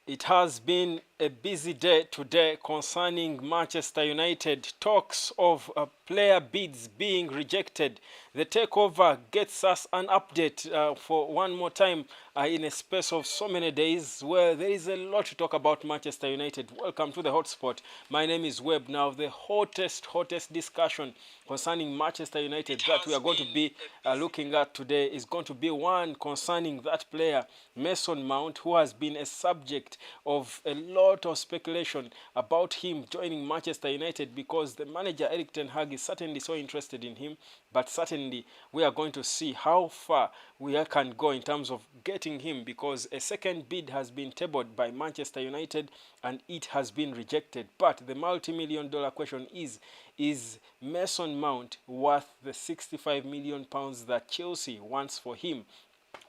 It has been a busy day today concerning Manchester United. Talks of player bids being rejected. The takeover gets us an update for one more time in a space of so many days where there is a lot to talk about Manchester United. Welcome to the hotspot. My name is Webb. Now, the hottest discussion concerning Manchester United that we are going to be looking at today is going to be one concerning that player, Mason Mount, who has been a subject of a lot of speculation about him joining Manchester United because the manager Erik Ten Hag is certainly so interested in him. But certainly we are going to see how far we can go in terms of getting him, because a second bid has been tabled by Manchester United and it has been rejected. But the multi-million-dollar question is Mason Mount worth the 65 million pounds that Chelsea wants for him?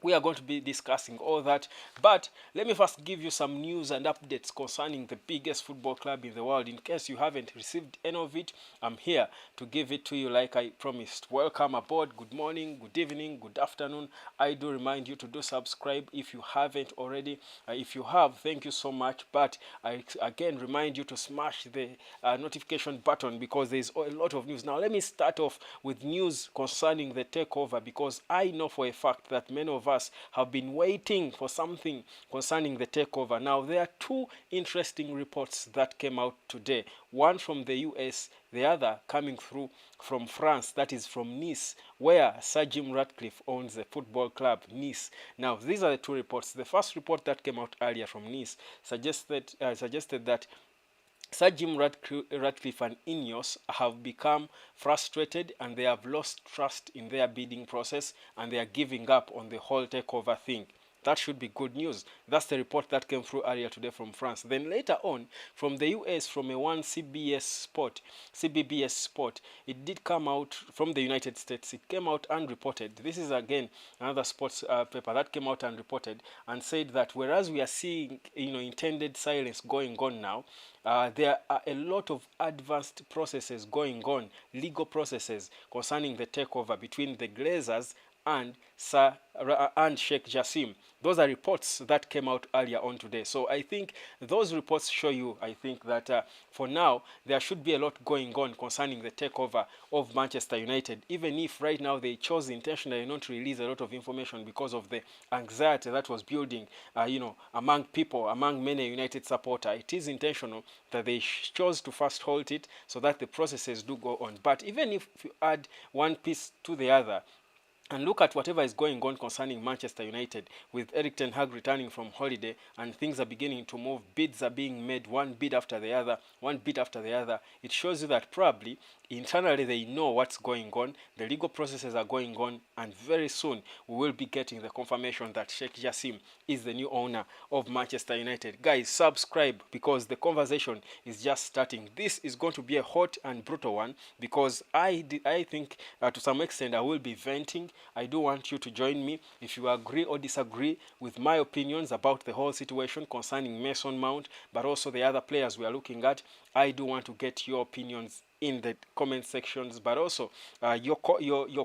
We are going to be discussing all that, but let me first give you some news and updates concerning the biggest football club in the world. In case you haven't received any of it, I'm here to give it to you like I promised. Welcome aboard. Good morning, good evening, good afternoon. I do remind you to do subscribe if you haven't already. If you have, thank you so much, but I again remind you to smash the notification button because there's a lot of news. Now let me start off with news concerning the takeover, because I know for a fact that many of us have been waiting for something concerning the takeover. Now, there are two interesting reports that came out today. One from the US, the other coming through from France, that is from Nice, where Sir Jim Ratcliffe owns the football club, Nice. Now, these are the two reports. The first report that came out earlier from Nice suggested that Sir Jim Ratcliffe and Ineos have become frustrated and they have lost trust in their bidding process and they are giving up on the whole takeover thing. That should be good news. That's the report that came through earlier today from France. Then later on, from the US, from a one CBBS Sport, it did come out from the United States. It came out unreported. This is again another sports paper that came out unreported and said that whereas we are seeing intended silence going on now, there are a lot of advanced processes going on, legal processes concerning the takeover between the Glazers and Sheikh Jassim. Those are reports that came out earlier on today. So I think those reports show you, I think that for now, there should be a lot going on concerning the takeover of Manchester United, even if right now they chose intentionally not to release a lot of information because of the anxiety that was building, among people, among many United supporters. It is intentional that they chose to first halt it so that the processes do go on. But even if you add one piece to the other, and look at whatever is going on concerning Manchester United, with Erik Ten Hag returning from holiday and things are beginning to move. Bids are being made, one bid after the other. It shows you that probably internally they know what's going on. The legal processes are going on, and very soon we will be getting the confirmation that Sheikh Jassim is the new owner of Manchester United. Guys, subscribe because the conversation is just starting. This is going to be a hot and brutal one because I think to some extent I will be venting. I do want you to join me if you agree or disagree with my opinions about the whole situation concerning Mason Mount, but also the other players we are looking at. I do want to get your opinions in the comment sections, but also your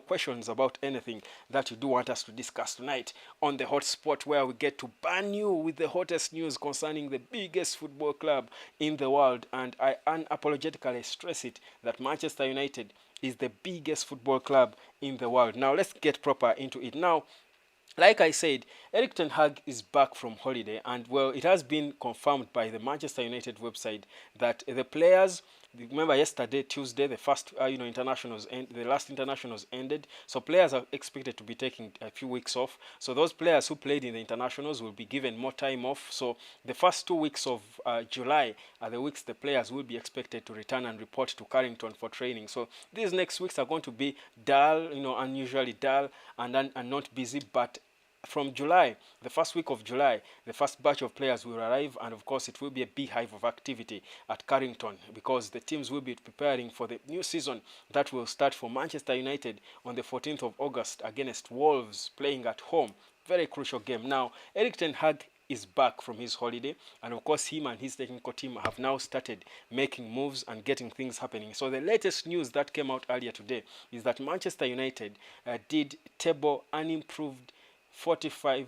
questions about anything that you do want us to discuss tonight on the hotspot, where we get to burn you with the hottest news concerning the biggest football club in the world. And I unapologetically stress it that Manchester United is the biggest football club in the world. Now let's get proper into it. Now, like I said, Erik Ten Hag is back from holiday, and well, it has been confirmed by the Manchester United website that the players, remember yesterday, Tuesday, the first internationals, and the last internationals ended, so players are expected to be taking a few weeks off. So those players who played in the internationals will be given more time off. So the first 2 weeks of July are the weeks the players will be expected to return and report to Carrington for training. So these next weeks are going to be dull, unusually dull and not busy, but from July, the first week of July, the first batch of players will arrive, and of course it will be a beehive of activity at Carrington because the teams will be preparing for the new season that will start for Manchester United on the 14th of August against Wolves, playing at home. Very crucial game. Now, Erik Ten Hag is back from his holiday, and of course him and his technical team have now started making moves and getting things happening. So the latest news that came out earlier today is that Manchester United did table unimproved 45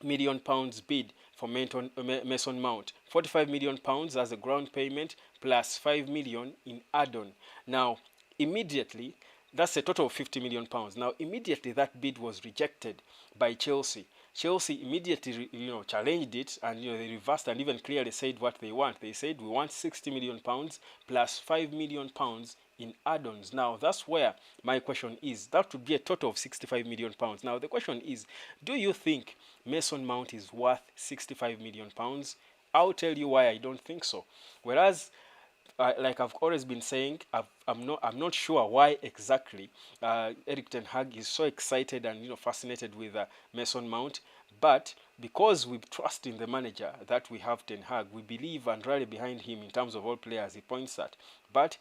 million pounds bid for Mason Mount. 45 million pounds as a ground payment plus 5 million in add-on. Now, immediately, that's a total of 50 million pounds. Now, immediately that bid was rejected by Chelsea. Chelsea immediately, challenged it, and they reversed and even clearly said what they want. They said we want 60 million pounds plus 5 million pounds in add-ons. Now, that's where my question is. That would be a total of 65 million pounds. Now, the question is, do you think Mason Mount is worth 65 million pounds? I'll tell you why I don't think so. Whereas, like I've always been saying, I'm not sure why exactly Erik Ten Hag is so excited and fascinated with Mason Mount, but because we trust in the manager that we have, Ten Hag, we believe and rally behind him in terms of all players he points at. But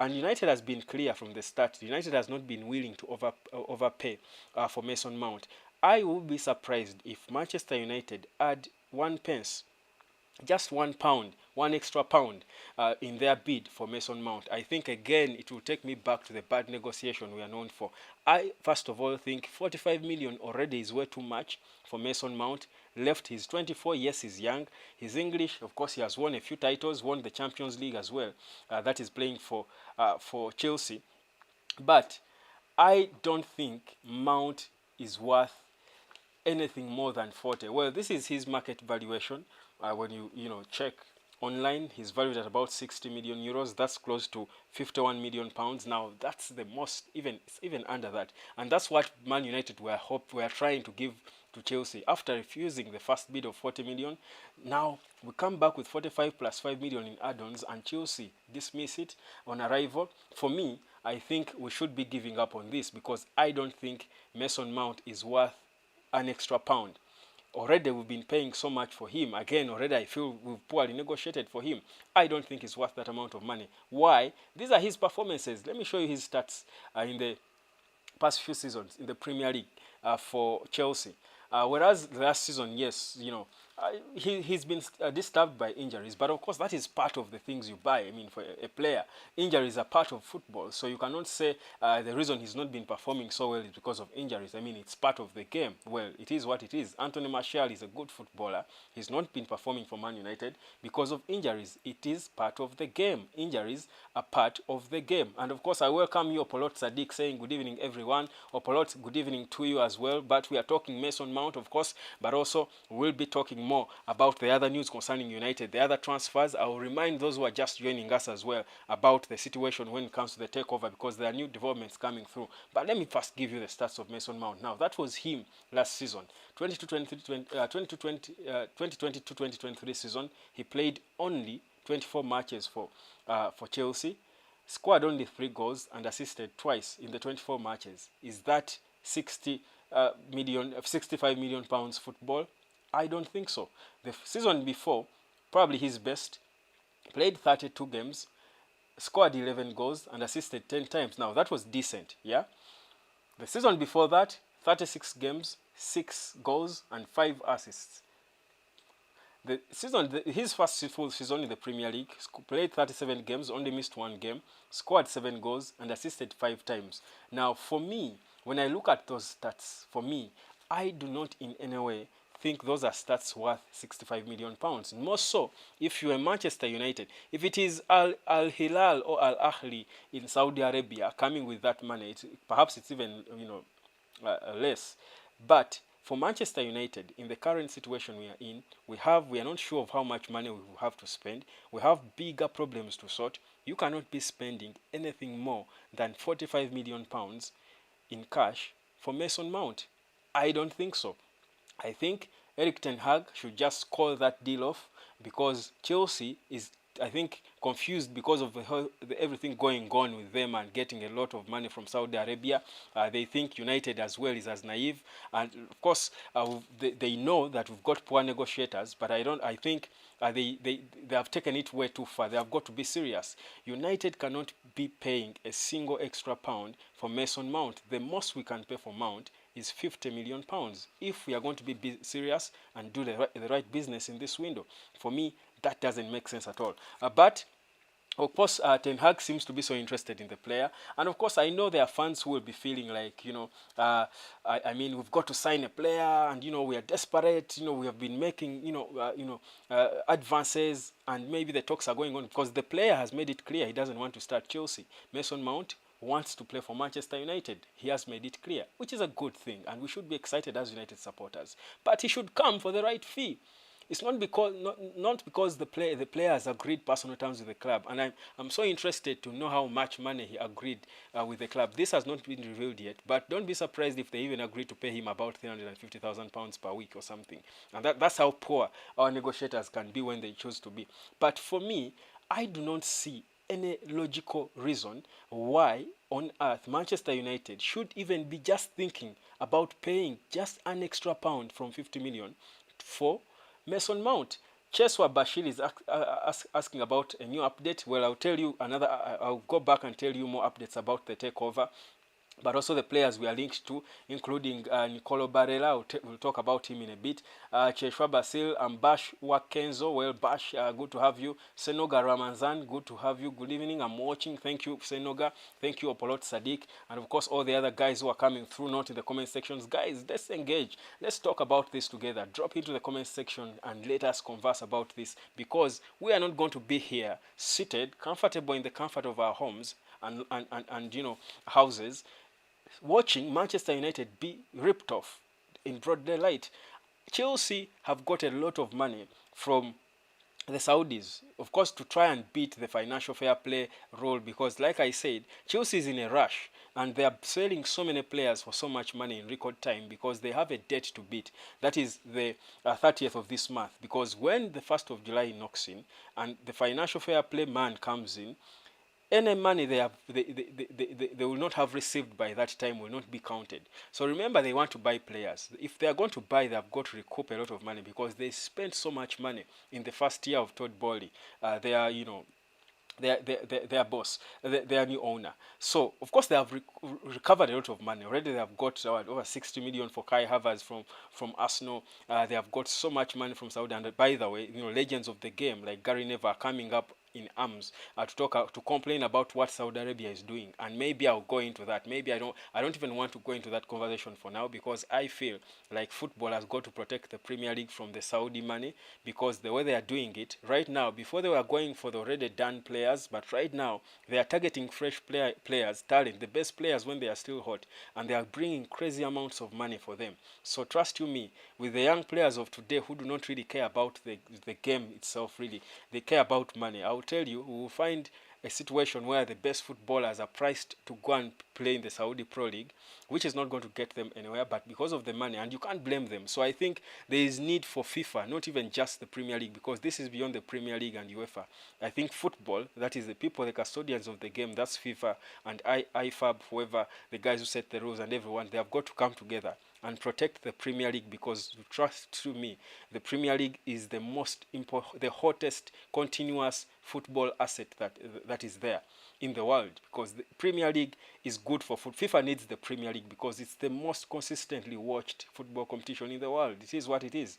and United has been clear from the start, United has not been willing to overpay for Mason Mount. I will be surprised if Manchester United add 1 pence, just £1, 1 extra pound in their bid for Mason Mount. I think again it will take me back to the bad negotiation we are known for. I first of all think 45 million already is way too much for Mason Mount. Left, he's 24, yes, he's young. He's English, of course, he has won a few titles, won the Champions League as well. That is playing for Chelsea. But I don't think Mount is worth anything more than 40. Well, this is his market valuation. When you check online, he's valued at about 60 million euros. That's close to 51 million pounds. Now that's the most, it's even under that, and that's what Man United were trying to give to Chelsea after refusing the first bid of 40 million. Now we come back with 45 plus 5 million in add-ons, and Chelsea dismiss it on arrival. For me, I think we should be giving up on this because I don't think Mason Mount is worth an extra pound. Already we've been paying so much for him. Again, already I feel we've poorly negotiated for him. I don't think it's worth that amount of money. Why? These are his performances. Let me show you his stats in the past few seasons in the Premier League for Chelsea. Whereas last season, yes, he's been disturbed by injuries, but of course that is part of the things you buy. I mean, for a player, injuries are part of football, so you cannot say the reason he's not been performing so well is because of injuries. I mean, it's part of the game. Well, it is what it is. Anthony Martial is a good footballer. He's not been performing for Man United because of injuries. It is part of the game. Injuries are part of the game. And of course, I welcome you, Opolot Sadiq, saying good evening, everyone. Opolot, good evening to you as well. But we are talking Mason Mount, of course, but also we'll be talking more about the other news concerning United, the other transfers. I will remind those who are just joining us as well about the situation when it comes to the takeover, because there are new developments coming through. But let me first give you the stats of Mason Mount. Now, that was him last season, 2022-2023 season. He played only 24 matches for Chelsea, scored only 3 goals and assisted twice in the 24 matches. Is that 65 million pounds football? I don't think so. The season before, probably his best, played 32 games, scored 11 goals and assisted 10 times. Now that was decent, yeah? The season before that, 36 games, 6 goals and 5 assists. His first full season in the Premier League, played 37 games, only missed 1 game, scored 7 goals and assisted 5 times. Now for me, when I look at those stats, for me, I do not in any way think those are stats worth 65 million pounds. More so, if you are Manchester United, if it is Al Hilal or Al Ahly in Saudi Arabia coming with that money, perhaps it's even less. But for Manchester United, in the current situation we are in, we are not sure of how much money we will have to spend. We have bigger problems to sort. You cannot be spending anything more than 45 million pounds in cash for Mason Mount. I don't think so. I think Erik Ten Hag should just call that deal off, because Chelsea is, I think, confused because of everything going on with them and getting a lot of money from Saudi Arabia. They think United as well is as naive, and of course they know that we've got poor negotiators. But I think they have taken it way too far. They have got to be serious. United cannot be paying a single extra pound for Mason Mount. The most we can pay for Mount is 50 million pounds if we are going to be serious and do the right business in this window. For me, that doesn't make sense at all. But Of course, Ten Hag seems to be so interested in the player, and of course, I know there are fans who will be feeling like, I mean, we've got to sign a player, and we are desperate. We have been making, advances, and maybe the talks are going on because the player has made it clear he doesn't want to start Chelsea. Mason Mount wants to play for Manchester United. He has made it clear, which is a good thing, and we should be excited as United supporters. But he should come for the right fee. It's not because the player has agreed personal terms with the club, and I'm so interested to know how much money he agreed with the club. This has not been revealed yet, but don't be surprised if they even agree to pay him about £350,000 per week or something. And that's how poor our negotiators can be when they choose to be. But for me, I do not see any logical reason why on earth Manchester United should even be just thinking about paying just an extra pound from 50 million for Mason Mount. Cheswa Bashir is asking about a new update. Well, I'll tell you another. I'll go back and tell you more updates about the takeover, but also the players we are linked to, including Nicolo Barella. We'll talk about him in a bit. Cheshwa Basil and Bash Wakenzo. Well, Bash, good to have you. Senoga Ramazan, good to have you. Good evening. I'm watching. Thank you, Senoga. Thank you, Opolot Sadiq. And of course, all the other guys who are coming through, not in the comment sections. Guys, let's engage. Let's talk about this together. Drop into the comment section and let us converse about this, because we are not going to be here seated, comfortable in the comfort of our homes and houses, watching Manchester United be ripped off in broad daylight. Chelsea have got a lot of money from the Saudis, of course, to try and beat the financial fair play rule, because like I said, Chelsea is in a rush and they are selling so many players for so much money in record time because they have a debt to beat. That is the 30th of this month, because when the 1st of July knocks in and the financial fair play man comes in, any money they will not have received by that time will not be counted. So remember, they want to buy players. If they are going to buy, they have got to recoup a lot of money because they spent so much money in the first year of Todd Bowley. Their boss, their new owner. So of course they have recovered a lot of money already. They have got over 60 million for Kai Havertz from Arsenal. They have got so much money from Saudi. And by the way, legends of the game like Gary Neville are coming up in arms to complain about what Saudi Arabia is doing, and maybe I'll go into that. Maybe I don't even want to go into that conversation for now, because I feel like football has got to protect the Premier League from the Saudi money, because the way they are doing it right now, before they were going for the already done players, but right now they are targeting fresh players, talent, the best players when they are still hot, and they are bringing crazy amounts of money for them. So trust you me, with the young players of today who do not really care about the game itself, really, they care about money. I'll tell you, we will find a situation where the best footballers are priced to go and play in the Saudi Pro League, which is not going to get them anywhere, but because of the money, and you can't blame them. So I think there is need for FIFA, not even just the Premier League, because this is beyond the Premier League and UEFA. I think football, that is the people, the custodians of the game, that's FIFA and IFAB, whoever, the guys who set the rules and everyone, they have got to come together and protect the Premier League, because trust to me, the Premier League is the the hottest continuous football asset that is there in the world, because the Premier League is good for football. FIFA needs the Premier League because it's the most consistently watched football competition in the world. It is what it is.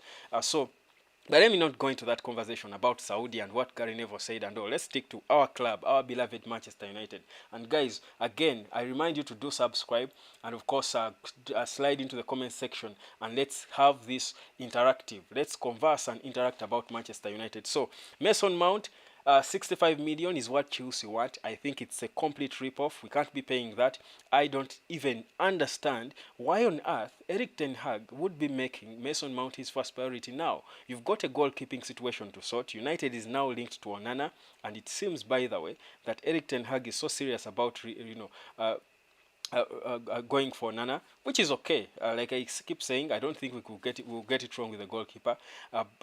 But let me not go into that conversation about Saudi and what Gary Neville said and all. Let's stick to our club, our beloved Manchester United. And guys, again, I remind you to do subscribe and of course slide into the comment section and let's have this interactive. Let's converse and interact about Manchester United. So, Mason Mount, 65 million is what Chelsea want. I think it's a complete rip-off. We can't be paying that. I don't even understand why on earth Erik Ten Hag would be making Mason Mount his first priority now. You've got a goalkeeping situation to sort. United is now linked to Onana, and it seems, by the way, that Erik Ten Hag is so serious about going for Nana, which is okay. Like I keep saying, I don't think we'll get it wrong with the goalkeeper.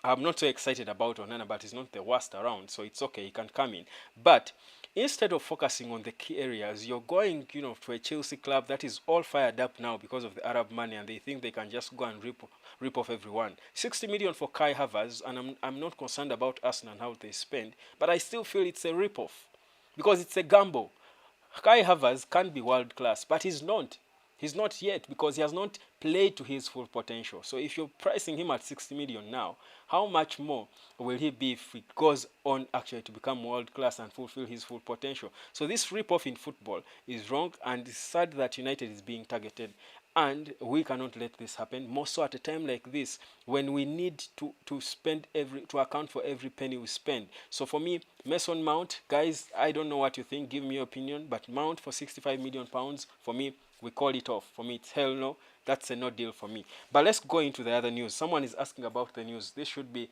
I'm not so excited about Onana, but he's not the worst around, so it's okay. He can come in. But instead of focusing on the key areas, you're going, to a Chelsea club that is all fired up now because of the Arab money, and they think they can just go and rip off everyone. 60 million for Kai Havertz, and I'm not concerned about Arsenal and how they spend, but I still feel it's a rip-off because it's a gamble. Kai Havertz can be world class, but he's not. He's not yet, because he has not played to his full potential. So if you're pricing him at 60 million now, how much more will he be if he goes on actually to become world class and fulfill his full potential? So this rip-off in football is wrong, and it's sad that United is being targeted. And we cannot let this happen, more so at a time like this when we need to spend to account for every penny we spend. So for me, Mason Mount, guys, I don't know what you think, give me your opinion, but Mount for 65 million pounds, for me, we call it off. For me, it's hell no. That's a no deal for me. But let's go into the other news. Someone is asking about the news. This should be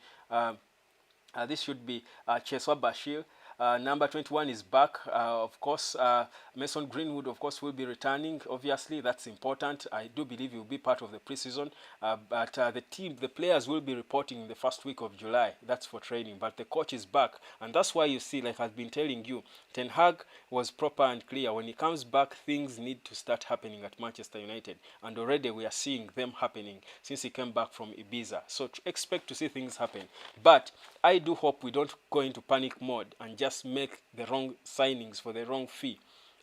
Cheswa Bashir. Number 21 is back. Of course, Mason Greenwood, of course, will be returning. Obviously, that's important. I do believe he will be part of the preseason. But the players will be reporting in the first week of July. That's for training. But the coach is back. And that's why you see, like I've been telling you, Ten Hag was proper and clear. When he comes back, things need to start happening at Manchester United. And already we are seeing them happening since he came back from Ibiza. So expect to see things happen. But I do hope we don't go into panic mode and just make the wrong signings for the wrong fee.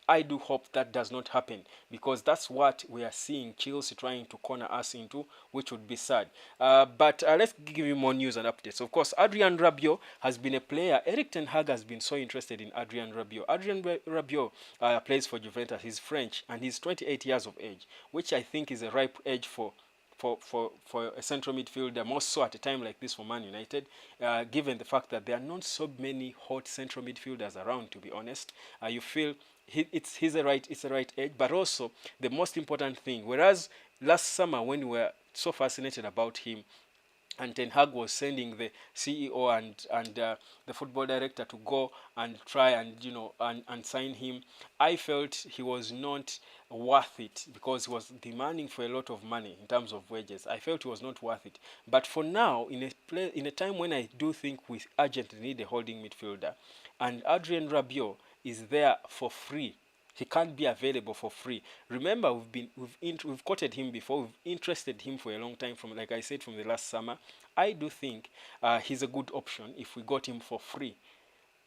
I do hope that does not happen, because that's what we are seeing Chelsea trying to corner us into, which would be sad. But let's give you more news and updates. Of course, Adrien Rabiot has been a player. Erik Ten Hag has been so interested in Adrien Rabiot. Adrien Rabiot plays for Juventus. He's French and he's 28 years of age, which I think is a ripe age for a central midfielder, more so at a time like this for Man United, given the fact that there are not so many hot central midfielders around, to be honest. You feel it's a right age, but also the most important thing, whereas last summer when we were so fascinated about him, and Ten Hag was sending the CEO and the football director to go and try and and sign him, I felt he was not worth it, because he was demanding for a lot of money in terms of wages. I felt he was not worth it. But for now, in a time when I do think we urgently need a holding midfielder, and Adrien Rabiot is there for free. He can't be available for free. Remember, we've quoted him before. We've interested him for a long time, from, like I said, from the last summer. I do think he's a good option if we got him for free.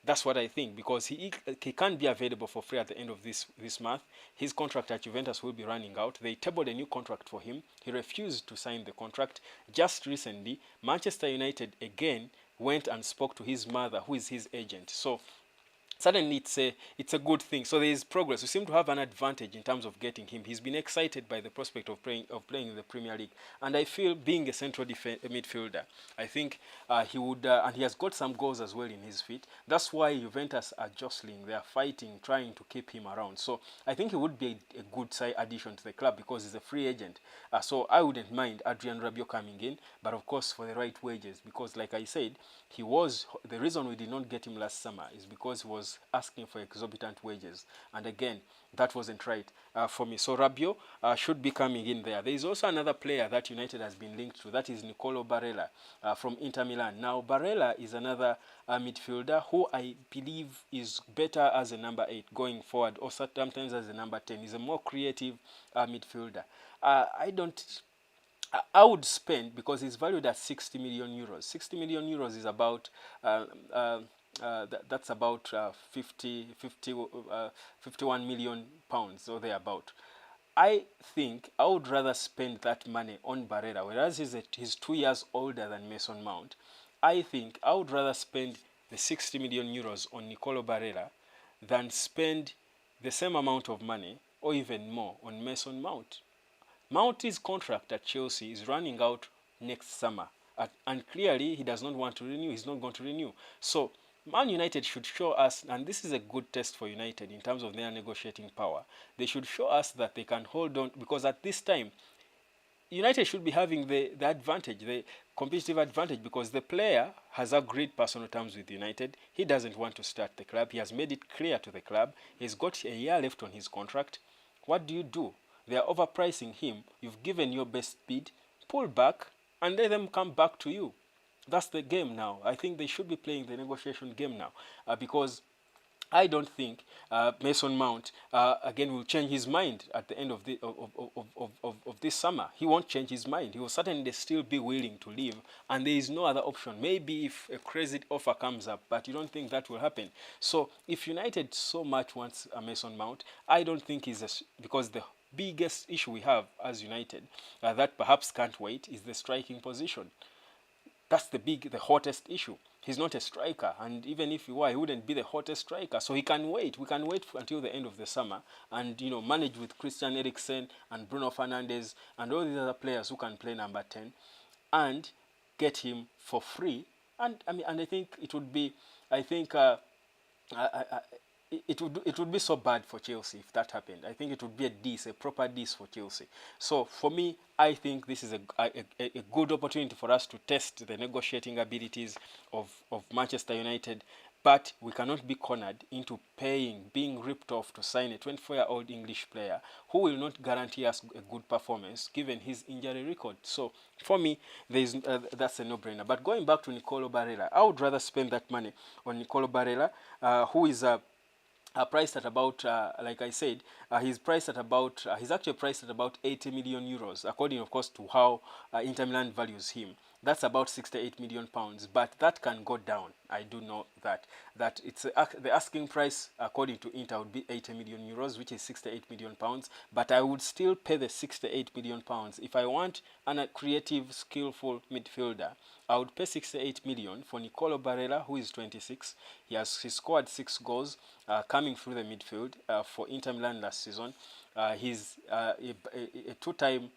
That's what I think, because he can't be available for free at the end of this month. His contract at Juventus will be running out. They tabled a new contract for him. He refused to sign the contract. Just recently, Manchester United again went and spoke to his mother, who is his agent. So suddenly it's a good thing. So there is progress. We seem to have an advantage in terms of getting him. He's been excited by the prospect of playing in the Premier League, and I feel, being a central midfielder, I think he would, and he has got some goals as well in his feet. That's why Juventus are jostling. They are fighting, trying to keep him around. So I think he would be a good side addition to the club, because he's a free agent. So I wouldn't mind Adrien Rabiot coming in, but of course for the right wages, because like I said, the reason we did not get him last summer is because he was asking for exorbitant wages, and again, that wasn't right for me. So Rabiot should be coming in there. There is also another player that United has been linked to, that is Nicolo Barella from Inter Milan. Now Barella is another midfielder who I believe is better as a number 8 going forward, or sometimes as a number 10. He's a more creative midfielder. I would spend, because he's valued at 60 million euros. 60 million euros is about that's about 51 million pounds, or thereabout. I think I would rather spend that money on Barella, whereas he's 2 years older than Mason Mount. I think I would rather spend the 60 million euros on Nicolo Barella than spend the same amount of money, or even more, on Mason Mount. Mount's contract at Chelsea is running out next summer, and clearly he does not want to renew. He's not going to renew. So Man United should show us, and this is a good test for United in terms of their negotiating power. They should show us that they can hold on, because at this time, United should be having the advantage, the competitive advantage, because the player has agreed personal terms with United. He doesn't want to start the club. He has made it clear to the club. He's got a year left on his contract. What do? They are overpricing him. You've given your best bid. Pull back and let them come back to you. That's the game now. I think they should be playing the negotiation game now, because I don't think Mason Mount again will change his mind at the end of this summer. He won't change his mind. He will certainly still be willing to leave, and there is no other option. Maybe if a crazy offer comes up, but you don't think that will happen. So if United so much wants a Mason Mount, I don't think because biggest issue we have as United that perhaps can't wait is the striking position. That's the hottest issue. He's not a striker, and even if he were, he wouldn't be the hottest striker. So he can wait. We can wait until the end of the summer, and manage with Christian Eriksen and Bruno Fernandes and all these other players who can play number 10, and get him for free. And I think it would be, I think. I, it would be so bad for Chelsea if that happened. I think it would be a proper diss for Chelsea. So for me, I think this is a good opportunity for us to test the negotiating abilities of Manchester United. But we cannot be cornered into being ripped off to sign a 24-year-old English player who will not guarantee us a good performance given his injury record. So for me, that's a no-brainer. But going back to Nicolo Barella, I would rather spend that money on Nicolo Barella, who is priced at about, like I said, he's actually priced at about 80 million euros, according, of course, to how Inter Milan values him. That's about 68 million pounds, but that can go down. I do know that it's the asking price according to Inter would be 80 million euros, which is 68 million pounds. But I would still pay the 68 million pounds if I want a creative, skillful midfielder. I would pay 68 million for Nicolo Barella, who is 26. He scored 6 goals coming through the midfield for Inter Milan last season. He's a two-time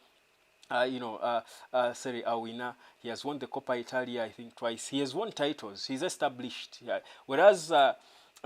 Serie A winner. He has won the Coppa Italia, I think, twice. He has won titles. He's established. Whereas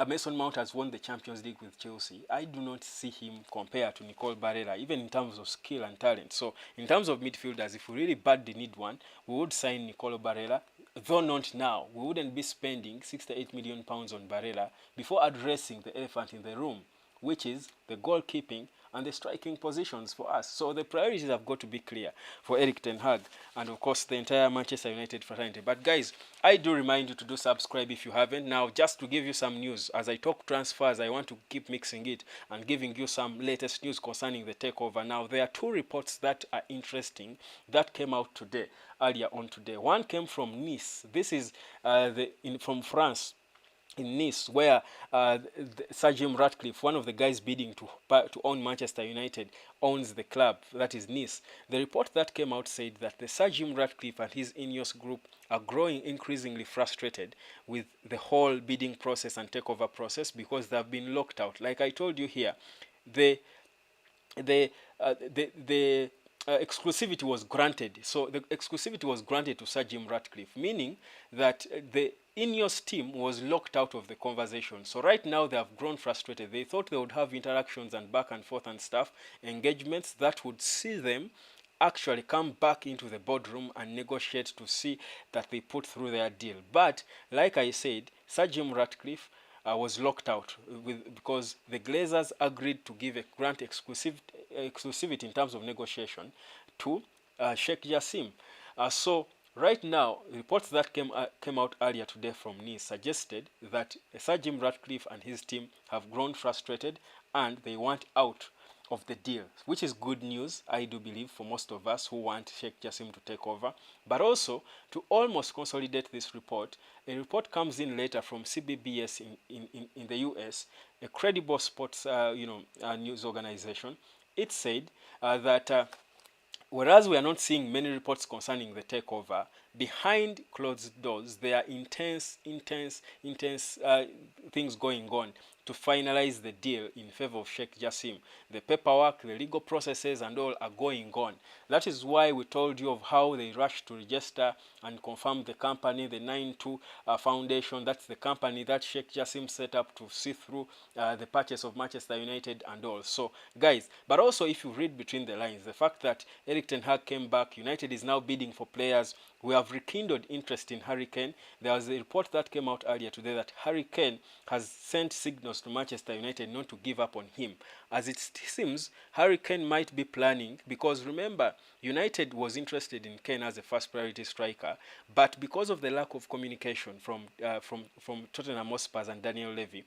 Mason Mount has won the Champions League with Chelsea, I do not see him compare to Nicolo Barella, even in terms of skill and talent. So, in terms of midfielders, if we really badly need one, we would sign Nicolo Barella, though not now. We wouldn't be spending 68 million pounds on Barella before addressing the elephant in the room, which is the goalkeeping and the striking positions for us. So the priorities have got to be clear for Erik Ten Hag and, of course, the entire Manchester United fraternity. But guys, I do remind you to do subscribe if you haven't. Now, just to give you some news, as I talk transfers, I want to keep mixing it and giving you some latest news concerning the takeover. Now, there are 2 reports that are interesting that came out today, earlier on today. One came from Nice. This is from France, in Nice, where Sir Jim Ratcliffe, one of the guys bidding to own Manchester United, owns the club, that is Nice. The report that came out said that the Sir Jim Ratcliffe and his Ineos group are growing increasingly frustrated with the whole bidding process and takeover process because they have been locked out. Like I told you here, the exclusivity was granted. So the exclusivity was granted to Sir Jim Ratcliffe, meaning that the Ineos team was locked out of the conversation. So right now they have grown frustrated. They thought they would have interactions and back and forth and stuff, engagements that would see them actually come back into the boardroom and negotiate to see that they put through their deal. But like I said, Sir Jim Ratcliffe was locked out because the Glazers agreed to grant exclusivity in terms of negotiation to Sheikh Jassim. So right now, reports that came out earlier today from Nice suggested that Sir Jim Ratcliffe and his team have grown frustrated and they want out of the deal, which is good news, I do believe, for most of us who want Sheikh Jassim to take over. But also, to almost consolidate this report, a report comes in later from CBBS in the US, a credible sports news organization. It said that whereas we are not seeing many reports concerning the takeover, behind closed doors, there are intense things going on to finalize the deal in favor of Sheikh Jassim. The paperwork, the legal processes and all are going on. That is why we told you of how they rushed to register and confirm the company, the 9-2 Foundation. That's the company that Sheikh Jassim set up to see through the purchase of Manchester United and all. So, guys, but also if you read between the lines, the fact that Erik Ten Hag came back, United is now bidding for players. We have rekindled interest in Harry Kane. There was a report that came out earlier today that Harry Kane has sent signals to Manchester United not to give up on him. As it seems, Harry Kane might be planning, because remember, United was interested in Kane as a first priority striker, but because of the lack of communication from Tottenham Hotspur and Daniel Levy,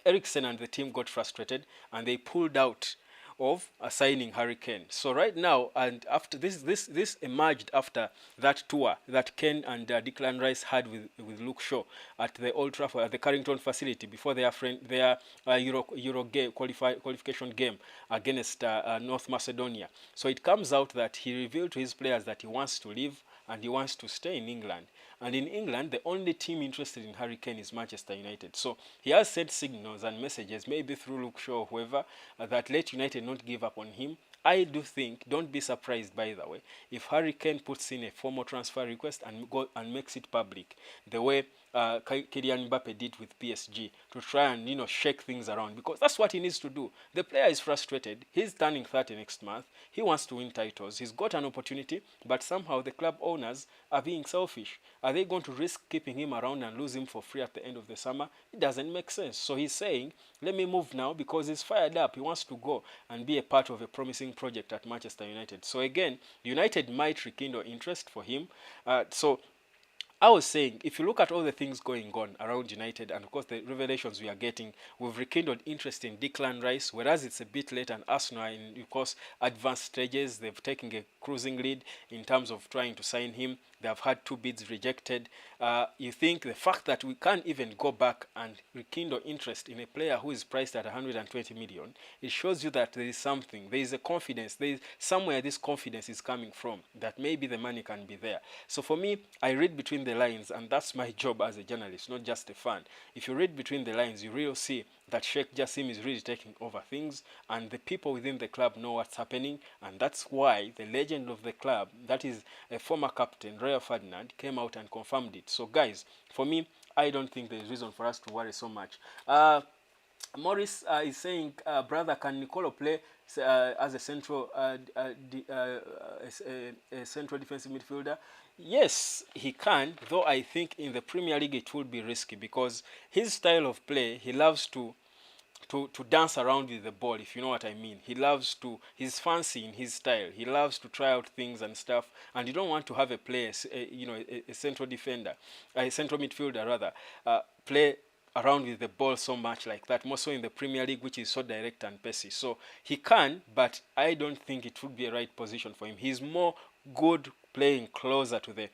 Eriksen and the team got frustrated and they pulled out of signing Harry Kane. So right now, and after this emerged after that tour that Kane and Declan Rice had with Luke Shaw at the Old Trafford, at the Carrington facility, before their qualification game against North Macedonia. So it comes out that he revealed to his players that he wants to leave and he wants to stay in England. And in England, the only team interested in Harry Kane is Manchester United. So he has sent signals and messages, maybe through Luke Shaw or whoever, that let United not give up on him. I do think, don't be surprised by the way, if Harry Kane puts in a formal transfer request and makes it public, the way Kylian Mbappe did with PSG, to try and shake things around, because that's what he needs to do. The player is frustrated. He's turning 30 next month. He wants to win titles. He's got an opportunity, but somehow the club owners are being selfish. Are they going to risk keeping him around and lose him for free at the end of the summer? It doesn't make sense. So he's saying, let me move now, because he's fired up. He wants to go and be a part of a promising project at Manchester United. So again, United might rekindle interest for him. So I was saying, if you look at all the things going on around United, and of course the revelations we are getting, we've rekindled interest in Declan Rice, whereas it's a bit late, and Arsenal are in, of course, advanced stages. They've taken a cruising lead in terms of trying to sign him. They have had 2 bids rejected. You think the fact that we can't even go back and rekindle interest in a player who is priced at 120 million, it shows you that there is something. There is a confidence. There is somewhere this confidence is coming from, that maybe the money can be there. So for me, I read between the lines, and that's my job as a journalist, not just a fan. If you read between the lines, you really see that Sheikh Jassim is really taking over things, and the people within the club know what's happening, and that's why the legend of the club, that is a former captain, Rio Ferdinand, came out and confirmed it. So guys, for me, I don't think there's reason for us to worry so much. Morris is saying, brother, can Nicolo play as a central central defensive midfielder? Yes, he can, though I think in the Premier League it would be risky, because his style of play, he loves to dance around with the ball, if you know what I mean. He's fancy in his style. He loves to try out things and stuff, and you don't want to have a player, a central defender, a central midfielder rather, play around with the ball so much like that, more so in the Premier League, which is so direct and pacey. So he can, but I don't think it would be a right position for him. He's more good playing closer to the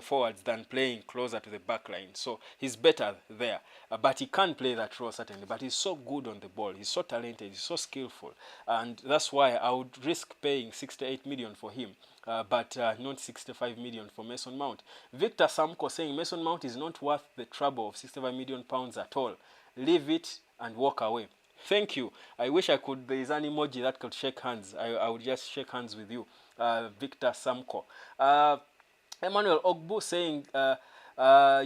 forwards than playing closer to the back line. So he's better there. But he can play that role certainly. But he's so good on the ball. He's so talented. He's so skillful. And that's why I would risk paying 68 million for him. But not 65 million for Mason Mount. Victor Samko saying Mason Mount is not worth the trouble of 65 million pounds at all. Leave it and walk away. Thank you. I wish I could, there is an emoji that could shake hands. I would just shake hands with you, Victor Samko. Emmanuel Ogbu saying,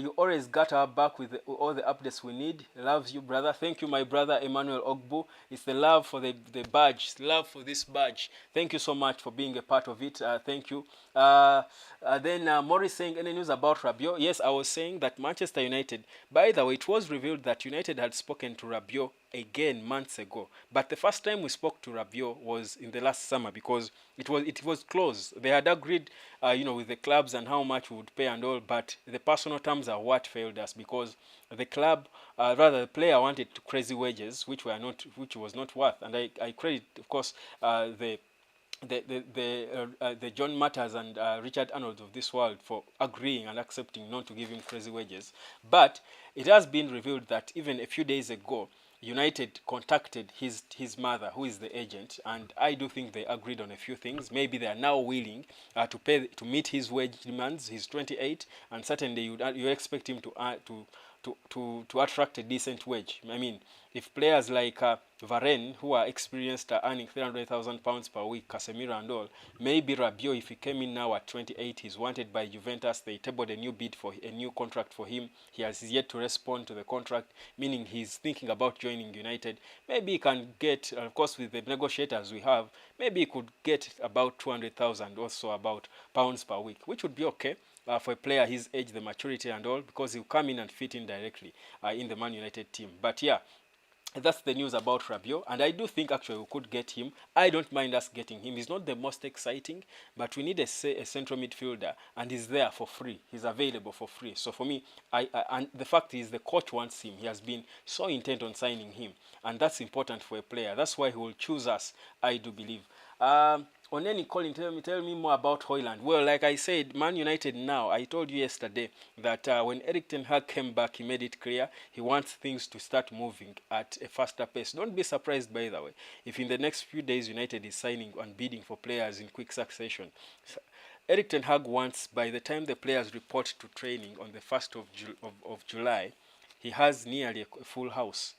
you always got our back with all the updates we need. Loves you, brother. Thank you, my brother Emmanuel Ogbu. It's the love for the badge, love for this badge. Thank you so much for being a part of it. Thank you. Then Morris saying, any news about Rabiot? Yes, I was saying that Manchester United, by the way, it was revealed that United had spoken to Rabiot again months ago, but the first time we spoke to Rabiot was in the last summer, because it was close. They had agreed with the clubs and how much we would pay and all, but the personal terms are what failed us, because the club, rather the player, wanted crazy wages which was not worth. And I credit, of course, the John Matters and Richard Arnold of this world for agreeing and accepting not to give him crazy wages. But it has been revealed that even a few days ago, United contacted his mother, who is the agent, and I do think they agreed on a few things. Maybe they are now willing to meet his wage demands. He's 28, and certainly you expect him to attract a decent wage. I mean, if players like Varane, who are experienced, are earning £300,000 per week, Casemiro and all, maybe Rabiot, if he came in now at 28, he's wanted by Juventus, they tabled a new bid for a new contract for him. He has yet to respond to the contract, meaning he's thinking about joining United. Maybe he can get, of course, with the negotiators we have, maybe he could get about 200,000 or so about pounds per week, which would be okay. For a player his age, the maturity and all, because he'll come in and fit in directly in the Man United team. But yeah, That's the news about Rabiot, and I do think actually we could get him. I don't mind us getting him. He's not the most exciting, but we need a central midfielder, and he's there for free. He's available for free. So for me, and the fact is the coach wants him. He has been so intent on signing him, and that's important for a player. That's why he will choose us, I do believe. On any calling, tell me more about Hojlund. Well, like I said, Man United now, I told you yesterday that when Erik Ten Hag came back, he made it clear he wants things to start moving at a faster pace. Don't be surprised, by the way, if in the next few days United is signing and bidding for players in quick succession. Erik Ten Hag wants, by the time the players report to training on the 1st of July, he has nearly a full house.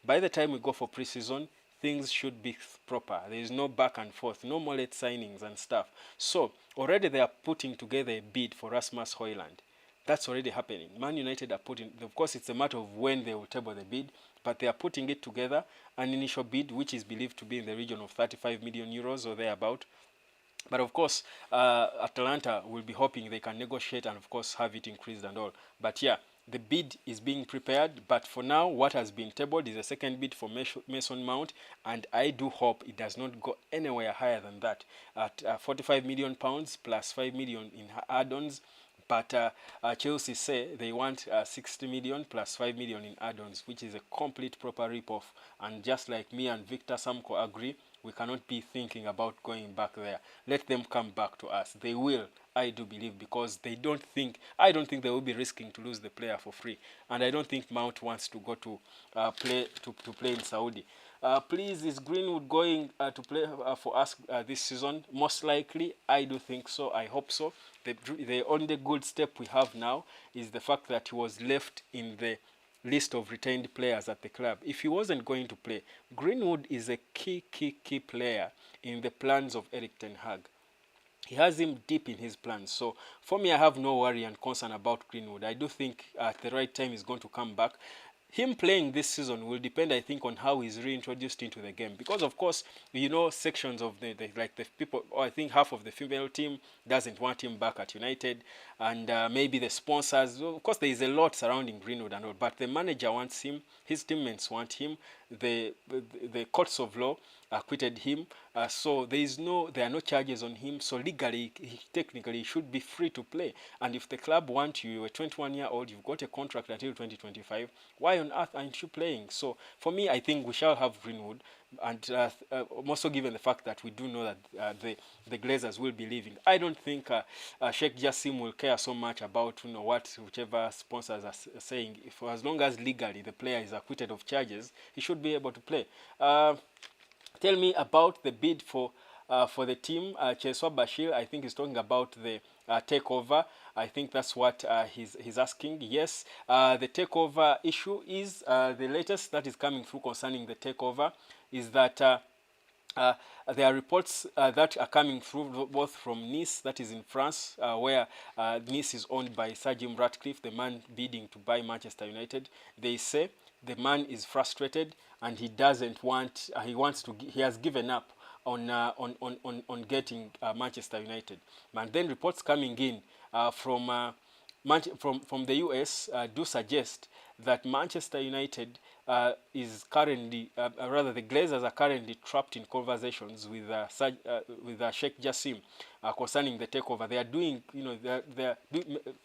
By the time we go for preseason, things should be proper. There is no back and forth, no more late signings and stuff. So already they are putting together a bid for Rasmus Hojlund. That's already happening. Man United are putting, of course, it's a matter of when they will table the bid, but they are putting it together, an initial bid which is believed to be in the region of 35 million euros or thereabout. But of course, Atalanta will be hoping they can negotiate and, of course, have it increased and all. But yeah, the bid is being prepared. But for now, what has been tabled is a second bid for Mason Mount, and I do hope it does not go anywhere higher than that. At 45 million pounds plus 5 million in add-ons. But Chelsea say they want 60 million plus 5 million in add-ons, which is a complete proper rip-off. And just like me and Victor Samko agree, we cannot be thinking about going back there. Let them come back to us. They will, I do believe, because I don't think they will be risking to lose the player for free. And I don't think Mount wants to go to play in Saudi. Please, is Greenwood going to play for us this season? Most likely, I do think so. I hope so. The only good step we have now is the fact that he was left in the list of retained players at the club. If he wasn't going to play, Greenwood is a key player in the plans of Erik Ten Hag. He has him deep in his plans. So for me, I have no worry and concern about Greenwood. I do think at the right time he's going to come back. Him playing this season will depend, I think, on how he's reintroduced into the game. Because, of course, you know, sections of the people, or I think half of the female team doesn't want him back at United. And maybe the sponsors, of course, there is a lot surrounding Greenwood and all. But the manager wants him. His teammates want him. The courts of law acquitted him. So there are no charges on him. So legally, technically, he should be free to play. And if the club want you, you're a 21-year-old, you've got a contract until 2025, why on earth aren't you playing? So for me, I think we shall have Greenwood. And also given the fact that we do know that the Glazers will be leaving, I don't think Sheikh Jassim will care so much about what whichever sponsors are saying. For as long as legally the player is acquitted of charges, he should be able to play. Tell me about the bid for the team. Cheswa Bashir, I think, is talking about the takeover. I think that's what he's asking. Yes, the takeover issue is the latest that is coming through concerning the takeover is that there are reports that are coming through both from Nice, that is in France, where Nice is owned by Sir Jim Ratcliffe, the man bidding to buy Manchester United. They say the man is frustrated and he doesn't want. He has given up on getting Manchester United. And then reports coming in from the US do suggest that Manchester United is currently, rather the Glazers are currently trapped in conversations with Sheikh Jassim concerning the takeover. They are doing, they're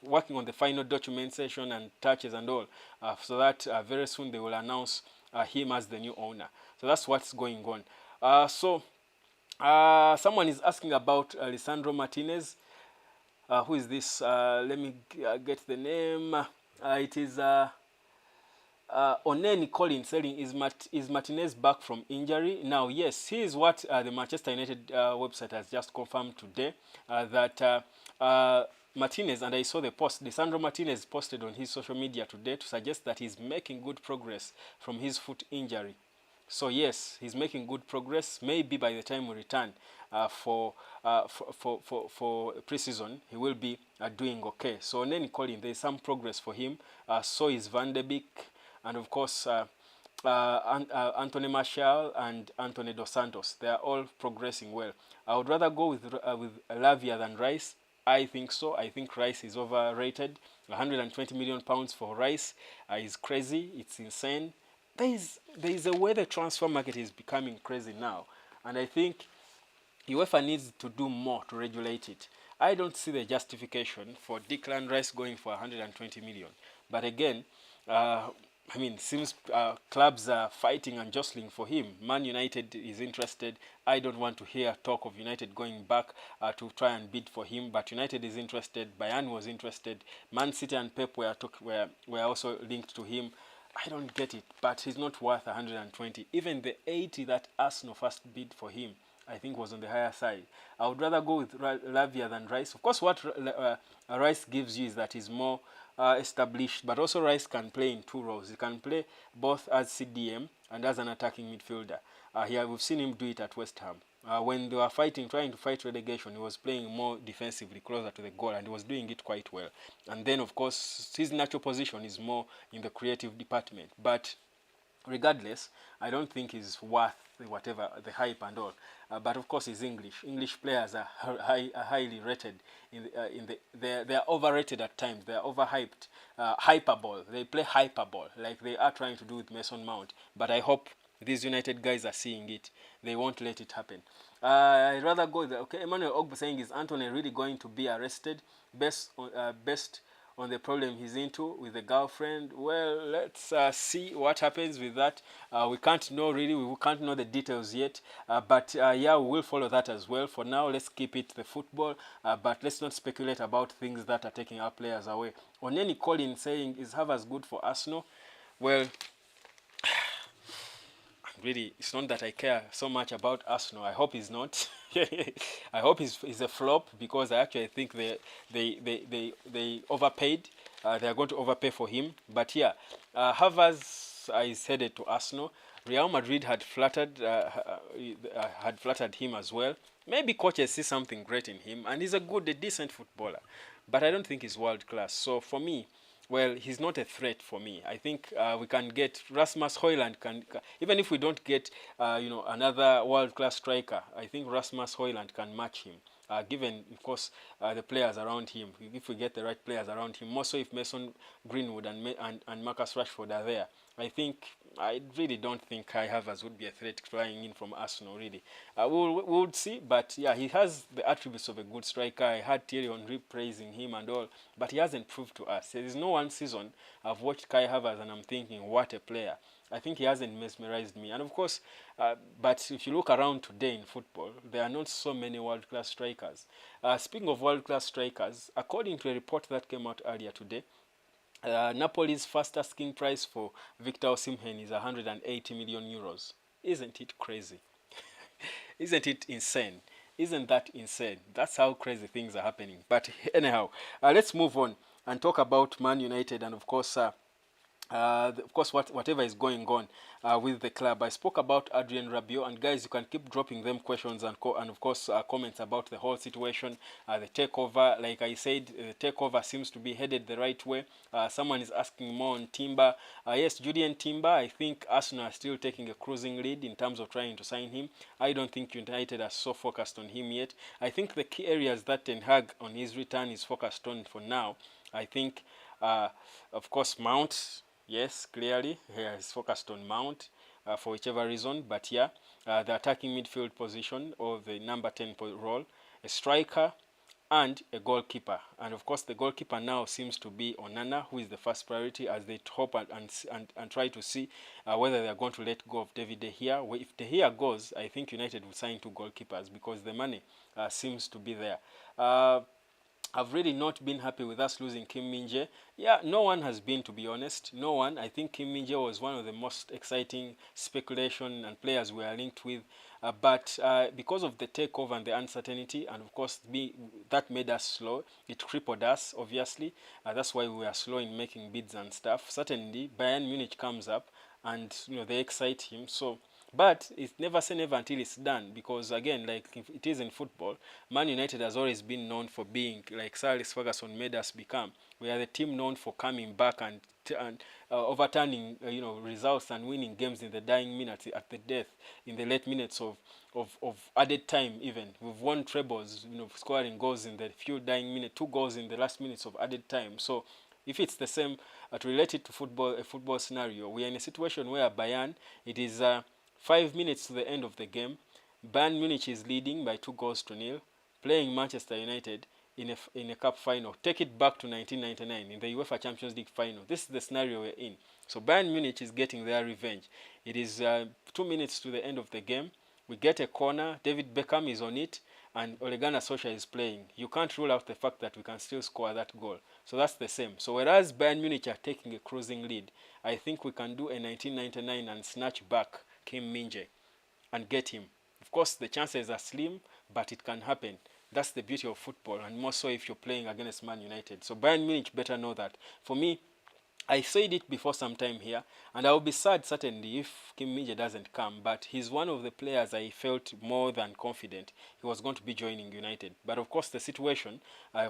working on the final documentation and touches and all, so that very soon they will announce him as the new owner. So that's what's going on. Someone is asking about Lisandro Martinez. Who is this? Let me get the name. It is Oneni Collins saying, is Martinez back from injury? Now, yes, he is what the Manchester United website has just confirmed today, that Martinez, and I saw the post, Lisandro Martinez posted on his social media today to suggest that he's making good progress from his foot injury. So yes, he's making good progress. Maybe by the time we return for preseason, he will be doing okay. So Oneni Collins, there is some progress for him. So is Van de Beek, and of course Anthony Martial and Anthony Dos Santos. They are all progressing well. I would rather go with Lavia than Rice. I think so. I think Rice is overrated. 120 million pounds for Rice is crazy. It's insane. there is a way the transfer market is becoming crazy now, and I think UEFA needs to do more to regulate it. I don't see the justification for Declan Rice going for 120 million. But again, uh, I mean, seems clubs are fighting and jostling for him. Man United is interested. I don't want to hear talk of United going back to try and bid for him, but United is interested. Bayern was interested. Man City and Pep were also linked to him. I don't get it, but he's not worth 120. Even the 80 that Arsenal first bid for him, I think, was on the higher side. I would rather go with Lavia than Rice. Of course, what Rice gives you is that he's more established, but also Rice can play in two roles. He can play both as CDM and as an attacking midfielder. Here we've seen him do it at West Ham. When they were trying to fight relegation, he was playing more defensively, closer to the goal, and he was doing it quite well. And then, of course, his natural position is more in the creative department. But regardless, I don't think he's worth whatever the hype and all. But of course, he's English. English players are highly rated. They are overrated at times. They are overhyped. Hyperball. They play hyperball like they are trying to do with Mason Mount. But I hope these United guys are seeing it. They won't let it happen. I'd rather go there. Okay, Emmanuel Ogbu saying, is Anthony really going to be arrested? Best on the problem he's into with the girlfriend. Well, let's see what happens with that. We can't know really. We can't know the details yet. But yeah, we will follow that as well. For now, let's keep it the football. But let's not speculate about things that are taking our players away. Oneni Colin saying, is Havertz good for Arsenal? Well, really, it's not that I care so much about Arsenal. I hope he's not. I hope he's a flop, because I actually think they overpaid. They are going to overpay for him. But yeah, Havertz is headed to Arsenal. Real Madrid had flattered him as well. Maybe coaches see something great in him, and he's a decent footballer. But I don't think he's world class. So for me, well, he's not a threat for me. I think we can get Rasmus Hojlund. Even if we don't get another world-class striker, I think Rasmus Hojlund can match him. Given, of course, the players around him, if we get the right players around him, more so if Mason Greenwood and Marcus Rashford are there, I really don't think Kai Havertz would be a threat flying in from Arsenal, really. We'll see, but yeah, he has the attributes of a good striker. I had Thierry Henry praising him and all, but he hasn't proved to us. There is no one season I've watched Kai Havertz and I'm thinking, what a player. I think he hasn't mesmerized me. And of course, but if you look around today in football, there are not so many world-class strikers. Speaking of world-class strikers, according to a report that came out earlier today, Napoli's first asking price for Victor Osimhen is 180 million euros. Isn't it crazy? Isn't it insane? Isn't that insane? That's how crazy things are happening. But anyhow, let's move on and talk about Man United and of course whatever is going on with the club. I spoke about Adrien Rabiot, and guys, you can keep dropping them questions and of course comments about the whole situation. The takeover, like I said, the takeover seems to be headed the right way. Someone is asking more on Timber. Yes, Julian Timber, I think Arsenal are still taking a cruising lead in terms of trying to sign him. I don't think United are so focused on him yet. I think the key areas that Ten Hag on his return is focused on for now, I think, of course, Mount. Yes, clearly, he is focused on Mount for whichever reason. But yeah, the attacking midfield position or the number 10 role, a striker, and a goalkeeper. And of course, the goalkeeper now seems to be Onana, who is the first priority, as they hope and try to see whether they are going to let go of David De Gea. If De Gea goes, I think United will sign 2 goalkeepers because the money seems to be there. I've really not been happy with us losing Kim Min-jae. Yeah, no one has been, to be honest. No one. I think Kim Min-jae was one of the most exciting speculation and players we are linked with. But because of the takeover and the uncertainty, and of course that made us slow, it crippled us, obviously. That's why we are slow in making bids and stuff. Certainly, Bayern Munich comes up and they excite him. So, but it's never say never until it's done, because again, like if it is in football, Man United has always been known for being, like Sir Alex Ferguson made us become. We are the team known for coming back and overturning results and winning games in the dying minutes, at the death, in the late minutes of added time. Even we've won trebles, scoring goals in the few dying minutes, 2 goals in the last minutes of added time. So If it's the same, to relate it to football, a football scenario, we are in a situation where Bayern, it is 5 minutes to the end of the game. Bayern Munich is leading by 2 goals to 0, playing Manchester United in a cup final. Take it back to 1999 in the UEFA Champions League final. This is the scenario we're in. So Bayern Munich is getting their revenge. It is 2 minutes to the end of the game. We get a corner. David Beckham is on it, and Ole Gunnar Solskjaer is playing. You can't rule out the fact that we can still score that goal. So that's the same. So whereas Bayern Munich are taking a cruising lead, I think we can do a 1999 and snatch back Kim Min-jae and get him. Of course, the chances are slim, but it can happen. That's the beauty of football, and more so if you're playing against Man United. So Bayern Munich better know that. For me, I said it before some time here, and I'll be sad certainly if Kim Min-jae doesn't come, but he's one of the players I felt more than confident he was going to be joining United. But of course the situation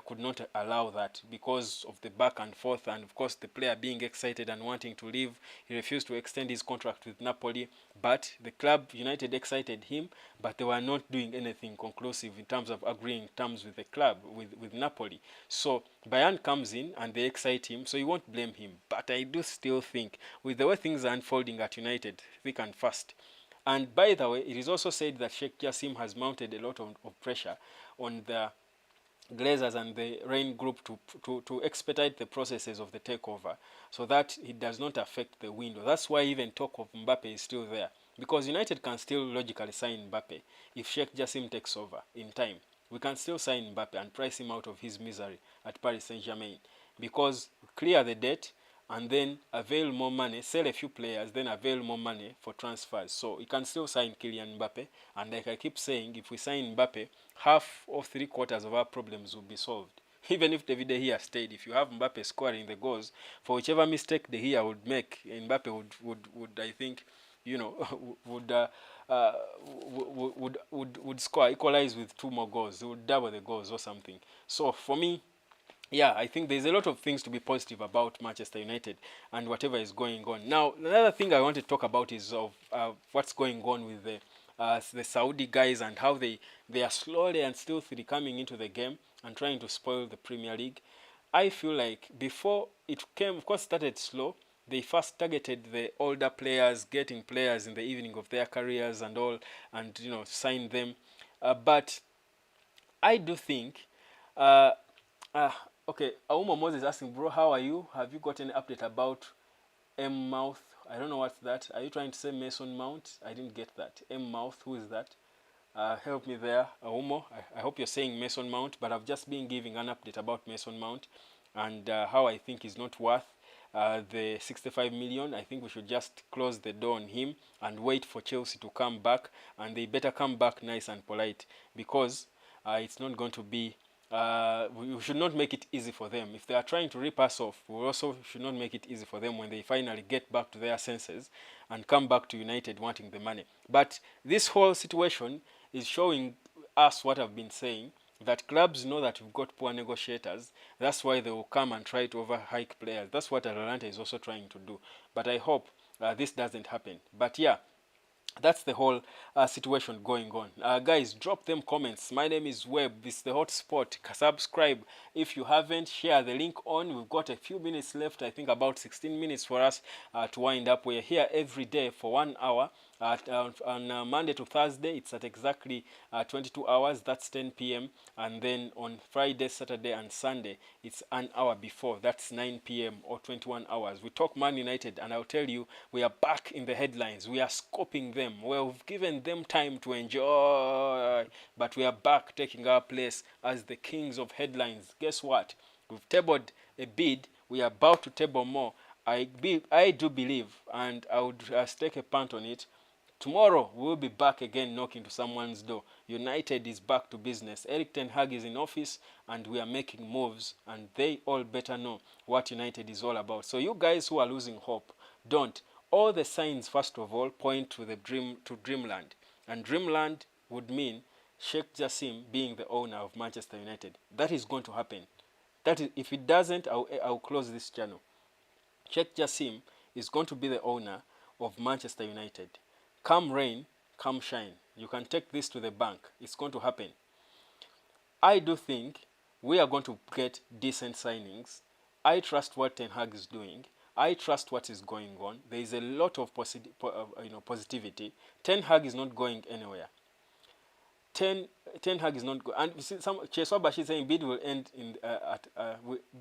could not allow that because of the back and forth, and of course the player being excited and wanting to leave. He refused to extend his contract with Napoli, but the club United excited him, but they were not doing anything conclusive in terms of agreeing terms with the club, with Napoli. So Bayern comes in and they excite him, so you won't blame him. But I do still think, with the way things are unfolding at United, thick and fast. And by the way, it is also said that Sheikh Jassim has mounted a lot of pressure on the Glazers and the Rain Group to expedite the processes of the takeover so that it does not affect the window. That's why even talk of Mbappe is still there. Because United can still logically sign Mbappe if Sheikh Jassim takes over in time. We can still sign Mbappe and price him out of his misery at Paris Saint-Germain. Because clear the debt and then avail more money, sell a few players, then avail more money for transfers. So you can still sign Kylian Mbappe. And like I keep saying, if we sign Mbappe, half or 3/4 of our problems will be solved. Even if David De Gea stayed, if you have Mbappe scoring the goals, for whichever mistake De Gea would make, Mbappe would I think, you know, would score, equalize with 2 more goals. They would double the goals or something. So for me, yeah, I think there's a lot of things to be positive about Manchester United and whatever is going on. Now, another thing I want to talk about is of what's going on with the Saudi guys and how they are slowly and stealthily coming into the game and trying to spoil the Premier League. I feel like before it came, of course, started slow. They first targeted the older players, getting players in the evening of their careers and all, and you know, sign them. But I do think. Uh, okay, Auma Moses asking, bro, how are you? Have you got any update about M Mouth? I don't know what's that. Are you trying to say Mason Mount? I didn't get that. M Mouth, who is that? Help me there, Aumo. I hope you're saying Mason Mount, but I've just been giving an update about Mason Mount and how I think he's not worth the 65 million. I think we should just close the door on him and wait for Chelsea to come back, and they better come back nice and polite because it's not going to be we should not make it easy for them. If they are trying to rip us off, we also should not make it easy for them when they finally get back to their senses and come back to United wanting the money. But this whole situation is showing us what I've been saying, that clubs know that we've got poor negotiators. That's why they will come and try to overhike players. That's what Atalanta is also trying to do. But I hope this doesn't happen. But yeah, that's the whole situation going on. Guys, drop them comments. My name is Webb. This is the hotspot. Subscribe if you haven't. Share the link on. We've got a few minutes left. I think about 16 minutes for us to wind up. We're here every day for 1 hour. On Monday to Thursday, it's at exactly 22 hours. That's 10 p.m. And then on Friday, Saturday, and Sunday, it's an hour before. That's 9 p.m. or 21 hours. We talk Man United, and I'll tell you, we are back in the headlines. We are scoping them. We've given them time to enjoy, but we are back taking our place as the kings of headlines. Guess what? We've tabled a bid. We are about to table more. I do believe, and I would stake a punt on it. Tomorrow, we'll be back again knocking to someone's door. United is back to business. Erik Ten Hag is in office, and we are making moves, and they all better know what United is all about. So you guys who are losing hope, don't. All the signs, first of all, point to Dreamland. And Dreamland would mean Sheikh Jassim being the owner of Manchester United. That is going to happen. That is, if it doesn't, I'll close this channel. Sheikh Jassim is going to be the owner of Manchester United. Come rain, come shine. You can take this to the bank. It's going to happen. I do think we are going to get decent signings I trust what Ten Hag is doing. I trust what is going on. There is a lot of positivity. Ten Hag is not going anywhere. Ten Hag is not going. And some Cheswabashi is saying bid will end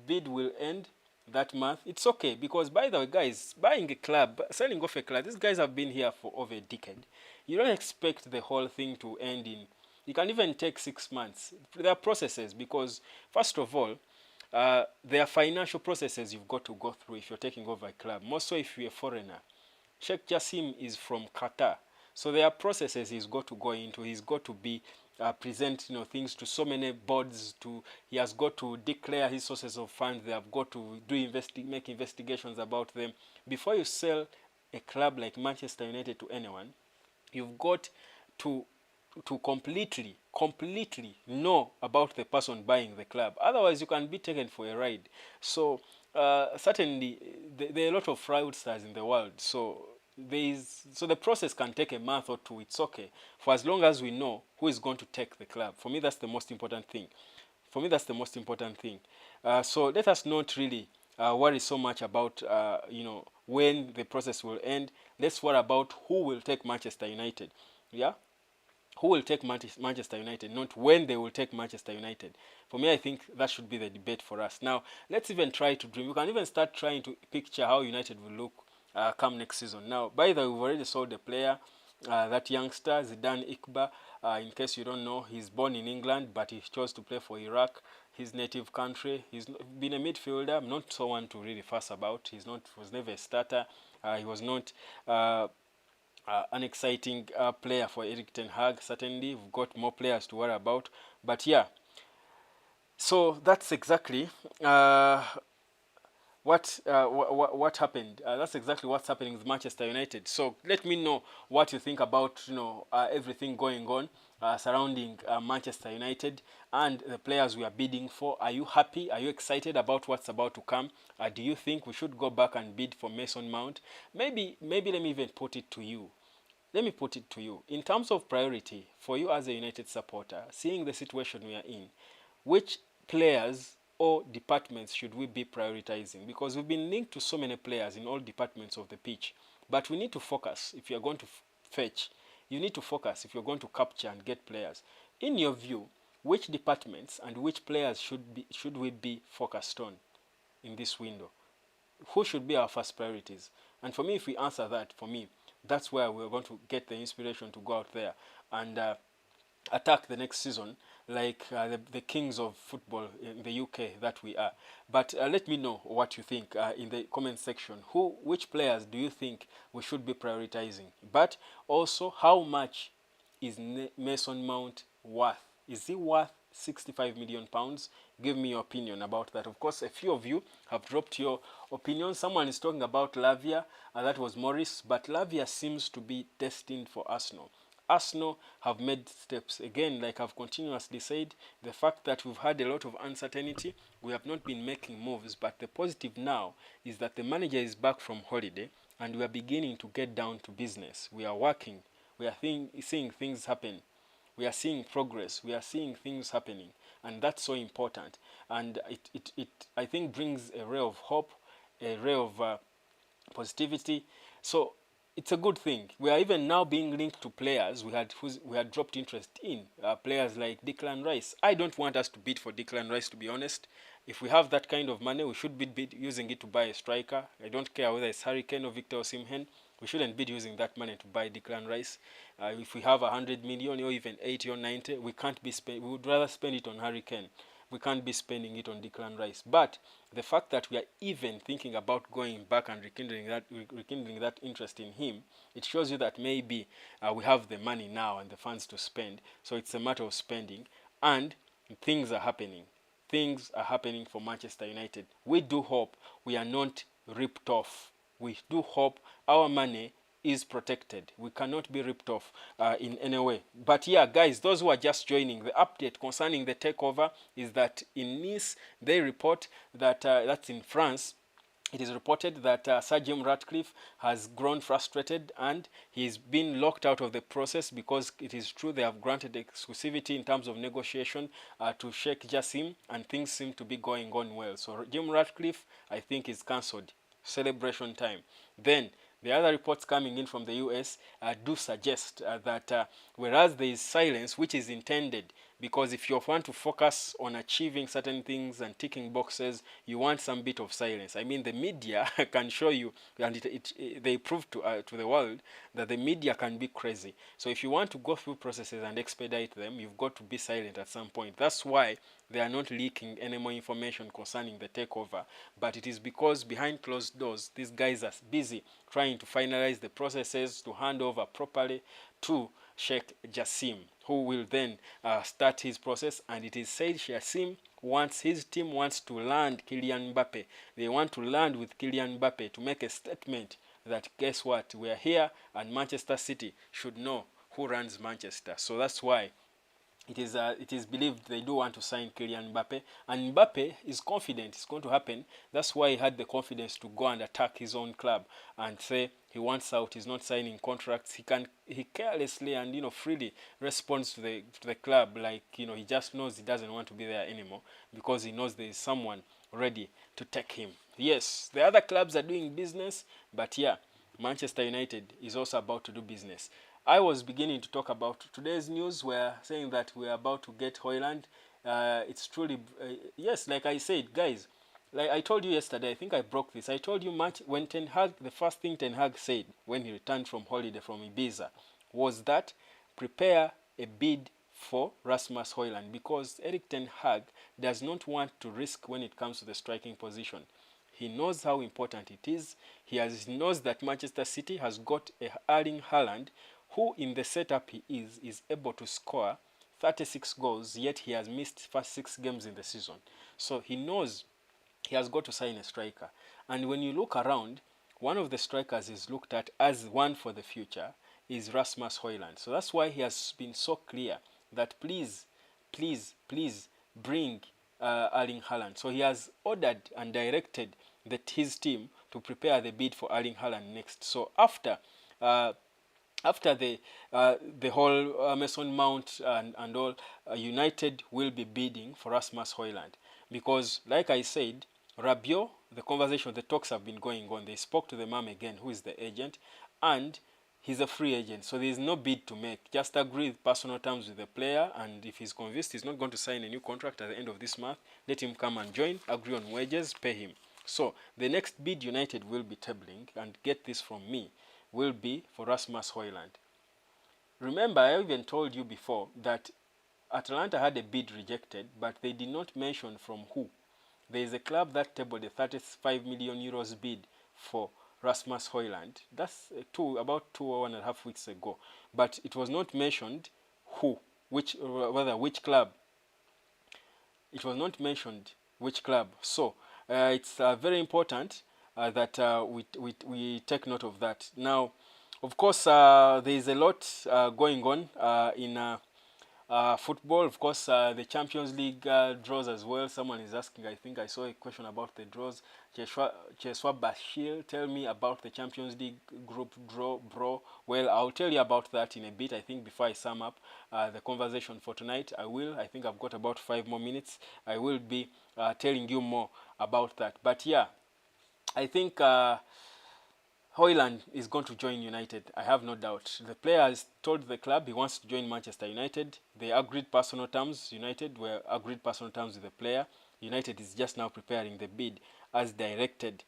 bid will end that month. It's okay, because by the way, guys, buying a club, selling off a club, these guys have been here for over a decade. You don't expect the whole thing to end in. You can even take 6 months. There are processes, because first of all, there are financial processes you've got to go through if you're taking over a club. More so if you're a foreigner. Sheikh Jassim is from Qatar, so there are processes he's got to go into. He's got to be present things to so many boards. He has got to declare his sources of funds. They have got to make investigations about them before you sell a club like Manchester United to anyone. You've got to completely know about the person buying the club. Otherwise, you can be taken for a ride. So certainly, there are a lot of fraudsters in the world. So the process can take a month or two. It's okay, for as long as we know who is going to take the club. For me, that's the most important thing. So let us not really worry so much about when the process will end. Let's worry about who will take Manchester United. Yeah. Who will take Manchester United, not when they will take Manchester United. For me, I think that should be the debate for us. Now, let's even try to dream. We can even start trying to picture how United will look come next season. Now, by the way, we've already sold the player, that youngster, Zidane Iqbal. In case you don't know, he's born in England, but he chose to play for Iraq, his native country. He's been a midfielder, not someone to really fuss about. Was never a starter. He was not... an exciting player for Erik Ten Hag. Certainly, we've got more players to worry about. But yeah, so that's exactly what happened. That's exactly what's happening with Manchester United. So let me know what you think about everything going on surrounding Manchester United and the players we are bidding for. Are you happy? Are you excited about what's about to come? Do you think we should go back and bid for Mason Mount? Maybe let me even put it to you. In terms of priority for you as a United supporter, seeing the situation we are in, which players or departments should we be prioritizing? Because we've been linked to so many players in all departments of the pitch. But we need to focus. If you're going to fetch, you need to focus if you're going to capture and get players. In your view, which departments and which players should we be focused on in this window? Who should be our first priorities? And for me, if we answer that, for me, that's where we're going to get the inspiration to go out there and attack the next season like the kings of football in the UK that we are. But let me know what you think in the comment section. Which players do you think we should be prioritizing? But also, how much is Mason Mount worth? Is he worth £65 million? Give me your opinion about that. Of course, a few of you have dropped your opinion. Someone is talking about Lavia, and that was Morris, but Lavia seems to be destined for Arsenal. Arsenal have made steps. Again, like I've continuously said, the fact that we've had a lot of uncertainty, we have not been making moves, but the positive now is that the manager is back from holiday and we are beginning to get down to business. We are working. We are seeing things happen. We are seeing progress. We are seeing things happening. And that's so important. And it I think, brings a ray of hope, a ray of positivity. So it's a good thing. We are even now being linked to players we had dropped interest in. Players like Declan Rice. I don't want us to bid for Declan Rice, to be honest. If we have that kind of money, we should be using it to buy a striker. I don't care whether it's Harry Kane or Victor Osimhen. We shouldn't be using that money to buy Declan Rice. If we have 100 million or even 80 or 90, we would rather spend it on Harry Kane. We can't be spending it on Declan Rice. But the fact that we are even thinking about going back and rekindling that interest in him, it shows you that maybe we have the money now and the funds to spend. So it's a matter of spending, and things are happening. Things are happening for Manchester United. We do hope we are not ripped off. We do hope our money is protected. We cannot be ripped off in any way. But yeah, guys, those who are just joining, the update concerning the takeover is that in Nice, they report that, that's in France, it is reported that Sir Jim Ratcliffe has grown frustrated and he's been locked out of the process because it is true they have granted exclusivity in terms of negotiation to Sheikh Jassim, and things seem to be going on well. So Jim Ratcliffe, I think, is cancelled. Celebration time. Then the other reports coming in from the US do suggest that whereas there is silence, which is intended, because if you want to focus on achieving certain things and ticking boxes, you want some bit of silence. I mean, the media can show you, and they prove to the world that the media can be crazy. So if you want to go through processes and expedite them, you've got to be silent at some point. That's why they are not leaking any more information concerning the takeover. But it is because behind closed doors, these guys are busy trying to finalize the processes to hand over properly to Sheikh Jassim, who will then start his process. And it is said Jassim wants, his team wants to land Kylian Mbappe. They want to land with Kylian Mbappe to make a statement that, guess what, we are here and Manchester City should know who runs Manchester. So that's why it is believed they do want to sign Kylian Mbappe, and Mbappe is confident it's going to happen. That's why he had the confidence to go and attack his own club and say he wants out. He's not signing contracts. He carelessly and freely responds to the club, like he just knows he doesn't want to be there anymore because he knows there is someone ready to take him. Yes, the other clubs are doing business, but yeah, Manchester United is also about to do business. I was beginning to talk about today's news. We're saying that we're about to get Hojlund. It's truly, yes, like I said, guys, like I told you yesterday, I think I broke this. I told you much when Ten Hag, the first thing Ten Hag said when he returned from holiday from Ibiza was that prepare a bid for Rasmus Hojlund, because Erik Ten Hag does not want to risk when it comes to the striking position. He knows how important it is. He knows that Manchester City has got a Erling Haaland who in the setup he is able to score 36 goals, yet he has missed first 6 games in the season. So he knows he has got to sign a striker. And when you look around, one of the strikers is looked at as one for the future is Rasmus Hojlund. So that's why he has been so clear that please, please, please bring Erling Haaland. So he has ordered and directed his team to prepare the bid for Erling Haaland next. So after the whole Mason Mount and all, United will be bidding for Rasmus Hojlund, because like I said, Rabiot, the conversation, the talks have been going on. They spoke to the mom again, who is the agent, and he's a free agent, so there is no bid to make. Just agree personal terms with the player, and if he's convinced he's not going to sign a new contract at the end of this month, let him come and join, agree on wages, pay him. So the next bid United will be tabling, and get this from me, will be for Rasmus Hojlund. Remember, I even told you before that Atalanta had a bid rejected, but they did not mention from who. There is a club that tabled a 35 million euros bid for Rasmus Hojlund. That's about 2.5 weeks ago. But it was not mentioned who, which club. It was not mentioned which club. So it's very important that we take note of that. Now, of course, there is a lot going on in football. Of course, the Champions League draws as well. Someone is asking, I think I saw a question about the draws. Cheswa Bashir, tell me about the Champions League group draw, bro. Well, I'll tell you about that in a bit. I think before I sum up the conversation for tonight, I think I've got about 5 more minutes. I will be telling you more about that. But yeah, I think Hojlund is going to join United. I have no doubt. The player has told the club he wants to join Manchester United. They agreed personal terms. United were agreed personal terms with the player. United is just now preparing the bid as directed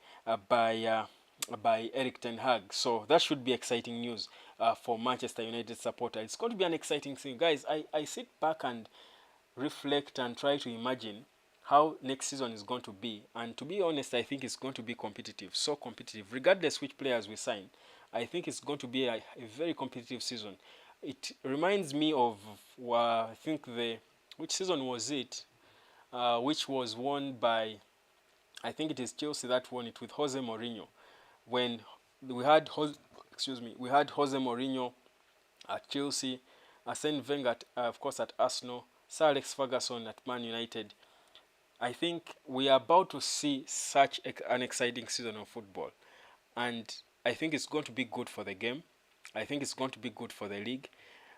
by Erik Ten Hag. So that should be exciting news for Manchester United supporters. It's going to be an exciting thing. Guys, I sit back and reflect and try to imagine how next season is going to be, and to be honest, I think it's going to be competitive, so competitive, regardless which players we sign. I think it's going to be a very competitive season. It reminds me of I think which season was it, which was won by, I think it is Chelsea that won it with Jose Mourinho, when we had Jose Mourinho at Chelsea, Arsene Wenger of course at Arsenal, Sir Alex Ferguson at Man United. I think we are about to see such an exciting season of football, and I think it's going to be good for the game. I think it's going to be good for the league.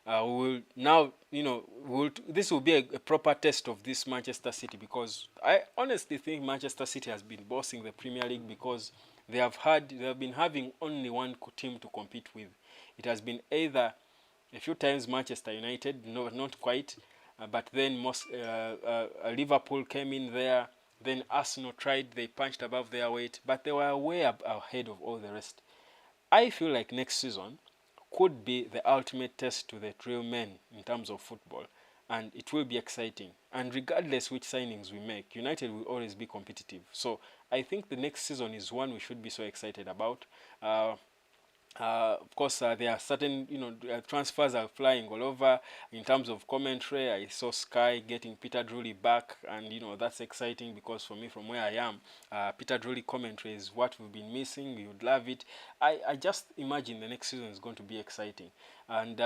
We will now, this will be a proper test of this Manchester City, because I honestly think Manchester City has been bossing the Premier League because they have been having only one team to compete with. It has been either a few times Manchester United, no, not quite, but then Liverpool came in there. Then Arsenal tried, they punched above their weight, but they were way ahead of all the rest. I feel like next season could be the ultimate test to the real men in terms of football, and it will be exciting. And regardless which signings we make, United will always be competitive. So I think the next season is one we should be so excited about. Of course, there are certain, transfers are flying all over. In terms of commentary, I saw Sky getting Peter Drury back, and that's exciting because for me, from where I am, Peter Drury commentary is what we've been missing. We would love it. I just imagine the next season is going to be exciting, and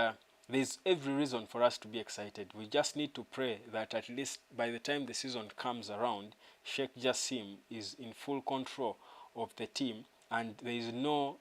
there's every reason for us to be excited. We just need to pray that at least by the time the season comes around, Sheikh Jassim is in full control of the team, and there is no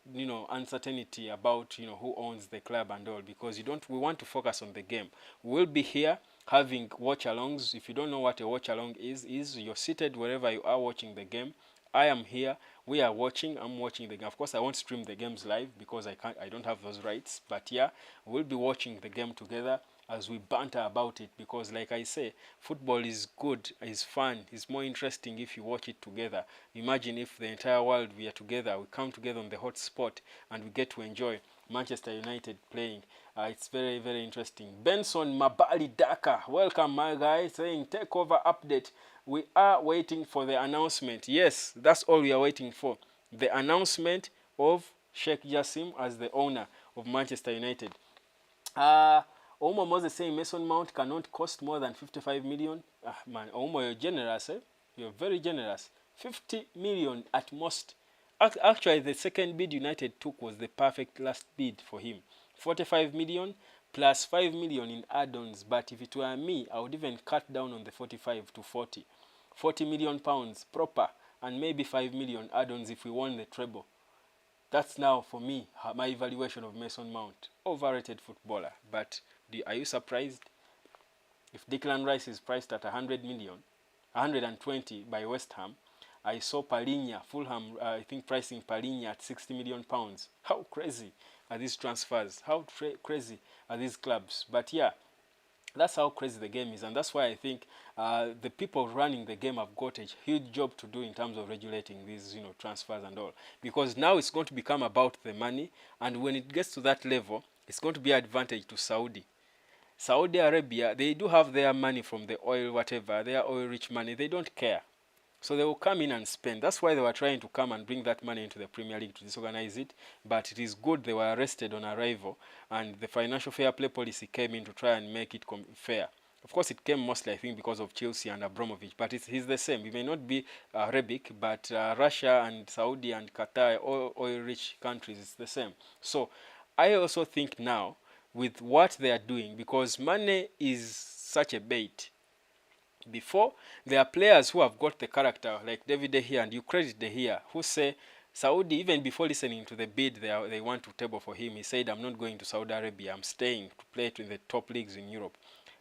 uncertainty about who owns the club and all, because we want to focus on the game. We'll be here having watch alongs. If you don't know what a watch along is you're seated wherever you are watching the game. I am here, we are watching, I'm watching the game. Of course I won't stream the games live because I don't have those rights, but yeah, we'll be watching the game together as we banter about it, because like I say, football is good, is fun, is more interesting if you watch it together. Imagine if the entire world, we are together, we come together on the hot spot and we get to enjoy Manchester United playing. It's very, very interesting. Benson Mabali Daka, welcome my guy, saying takeover update. We are waiting for the announcement. Yes, that's all we are waiting for. The announcement of Sheikh Jassim as the owner of Manchester United. Omo Moses saying Mason Mount cannot cost more than 55 million. Man, Omo, you're generous, eh? You're very generous. 50 million at most. Actually, the second bid United took was the perfect last bid for him. 45 million plus 5 million in add-ons. But if it were me, I would even cut down on the 45 to 40. 40 million pounds proper, and maybe 5 million add-ons if we won the treble. That's now, for me, my evaluation of Mason Mount. Overrated footballer. But are you surprised? If Declan Rice is priced at 100 million, 120 by West Ham, I saw Palinha, Fulham, I think pricing Palinha at 60 million pounds. How crazy are these transfers? How crazy are these clubs? But yeah, that's how crazy the game is, and that's why I think the people running the game have got a huge job to do in terms of regulating these, transfers and all. Because now it's going to become about the money, and when it gets to that level, it's going to be an advantage to Saudi. Saudi Arabia, they do have their money from the oil, whatever, their oil-rich money. They don't care. So they will come in and spend. That's why they were trying to come and bring that money into the Premier League to disorganize it. But it is good they were arrested on arrival, and the financial fair play policy came in to try and make it fair. Of course, it came mostly, I think, because of Chelsea and Abramovich. But he's the same. It may not be Arabic, but Russia and Saudi and Qatar, all oil-rich countries, it's the same. So I also think now, with what they are doing, because money is such a bait. Before, there are players who have got the character, like David De Gea, and you credit De Gea, who say Saudi, even before listening to the bid they want to table for him, he said, I'm not going to Saudi Arabia, I'm staying to play in the top leagues in Europe.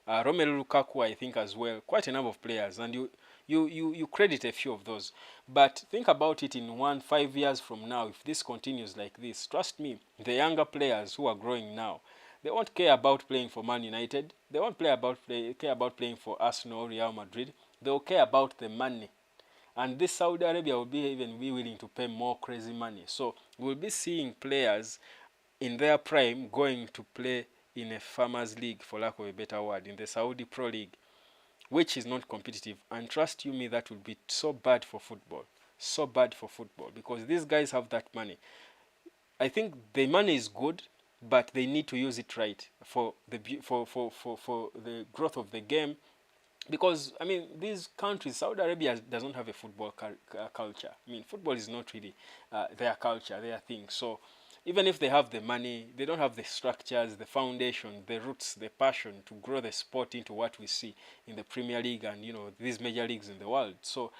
Romelu Lukaku, I think, as well, quite a number of players, and you credit a few of those. But think about it in 5 years from now, if this continues like this, trust me, the younger players who are growing now, they won't care about playing for Man United. They won't care about playing for Arsenal or Real Madrid. They will care about the money. And this Saudi Arabia will even be willing to pay more crazy money. So we'll be seeing players in their prime going to play in a farmers league, for lack of a better word, in the Saudi Pro League, which is not competitive. And trust you me, that will be so bad for football. So bad for football, because these guys have that money. I think the money is good, but they need to use it right for the growth of the game. Because, I mean, these countries, Saudi Arabia doesn't have a football culture. I mean, football is not really their culture, their thing. So even if they have the money, they don't have the structures, the foundation, the roots, the passion to grow the sport into what we see in the Premier League and these major leagues in the world. So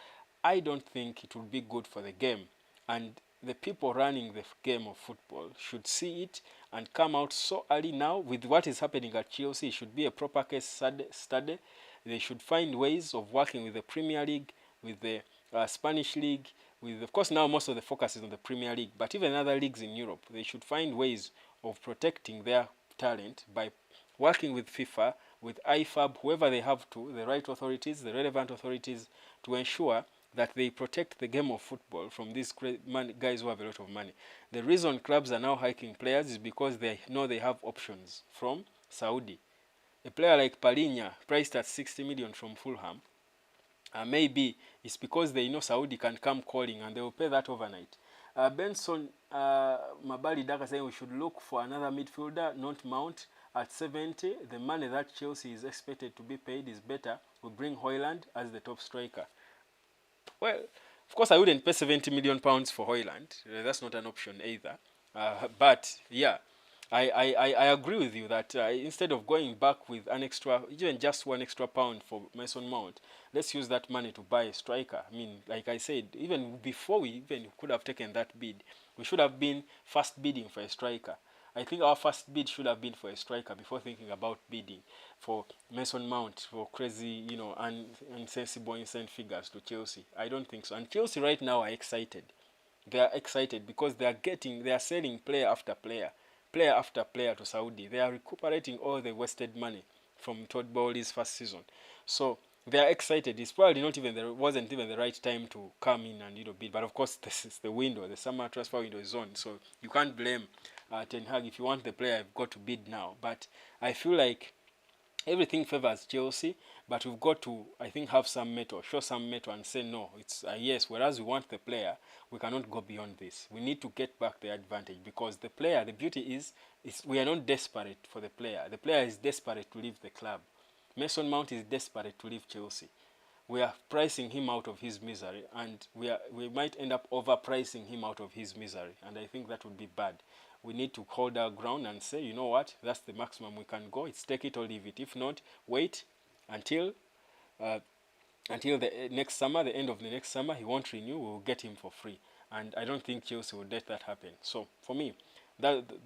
I don't think it would be good for the game. And the people running the game of football should see it and come out so early now with what is happening at Chelsea. It should be a proper case study. They should find ways of working with the Premier League, with the Spanish League, with, of course, now most of the focus is on the Premier League, but even other leagues in Europe, they should find ways of protecting their talent by working with FIFA, with IFAB, whoever they have to, the right authorities, the relevant authorities, to ensure that they protect the game of football from these guys who have a lot of money. The reason clubs are now hiking players is because they know they have options from Saudi. A player like Palhinha, priced at 60 million from Fulham, maybe it's because they know Saudi can come calling and they will pay that overnight. Benson Mabali Daka saying we should look for another midfielder, not Mount. At 70, the money that Chelsea is expected to be paid is better. We bring Hojlund as the top striker. Well, of course, I wouldn't pay 70 million pounds for Hojlund. That's not an option either. But yeah, I agree with you that instead of going back with an extra, even just one extra pound for Mason Mount, let's use that money to buy a striker. I mean, like I said, even before we even could have taken that bid, we should have been first bidding for a striker. I think our first bid should have been for a striker before thinking about bidding for Mason Mount for crazy, insensible insane figures to Chelsea. I don't think so. And Chelsea right now are excited. They are excited because they are selling player after player to Saudi. They are recuperating all the wasted money from Todd Bowley's first season. So they are excited. It's probably wasn't even the right time to come in and bid. But of course, this is the window. The summer transfer window is on, so you can't blame Ten Hag. If you want the player, you've got to bid now. But I feel like everything favors Chelsea, but we've got to, I think, have some metal, show some metal and say no, it's a yes. Whereas we want the player, we cannot go beyond this. We need to get back the advantage because the player, the beauty is we are not desperate for the player. The player is desperate to leave the club. Mason Mount is desperate to leave Chelsea. We are pricing him out of his misery, and we might end up overpricing him out of his misery, and I think that would be bad. We need to hold our ground and say, you know what, that's the maximum we can go. It's take it or leave it. If not, wait until the next summer, the end of the next summer. He won't renew. We'll get him for free, and I don't think Chelsea will let that happen. So for me,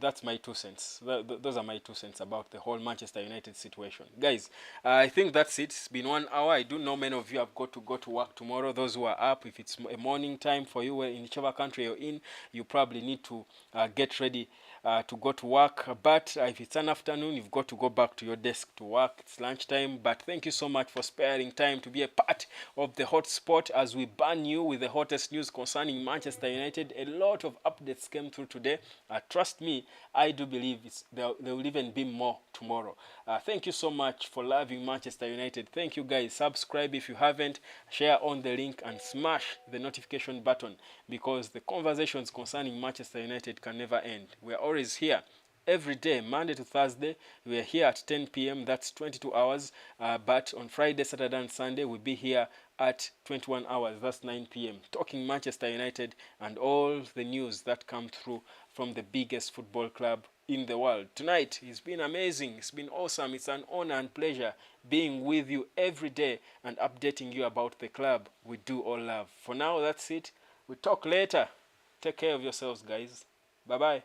that's my 2 cents. Those are my 2 cents about the whole Manchester United situation. Guys, I think that's it. It's been 1 hour. I do know many of you have got to go to work tomorrow. Those who are up, if it's a morning time for you in whichever country you're in, you probably need to get ready to go to work. But if it's an afternoon, you've got to go back to your desk to work. It's lunchtime. But thank you so much for sparing time to be a part of the hot spot as we burn you with the hottest news concerning Manchester United. A lot of updates came through today. Trust me, I do believe there will even be more tomorrow. Thank you so much for loving Manchester United. Thank you guys. Subscribe if you haven't. Share on the link and smash the notification button because the conversations concerning Manchester United can never end. We're always here. Every day, Monday to Thursday, we are here at 10 p.m. That's 22 hours. But on Friday, Saturday, and Sunday, we'll be here at 21 hours. That's 9 p.m. talking Manchester United and all the news that come through from the biggest football club in the world. Tonight, it's been amazing. It's been awesome. It's an honor and pleasure being with you every day and updating you about the club we do all love. For now, that's it. We'll talk later. Take care of yourselves, guys. Bye-bye.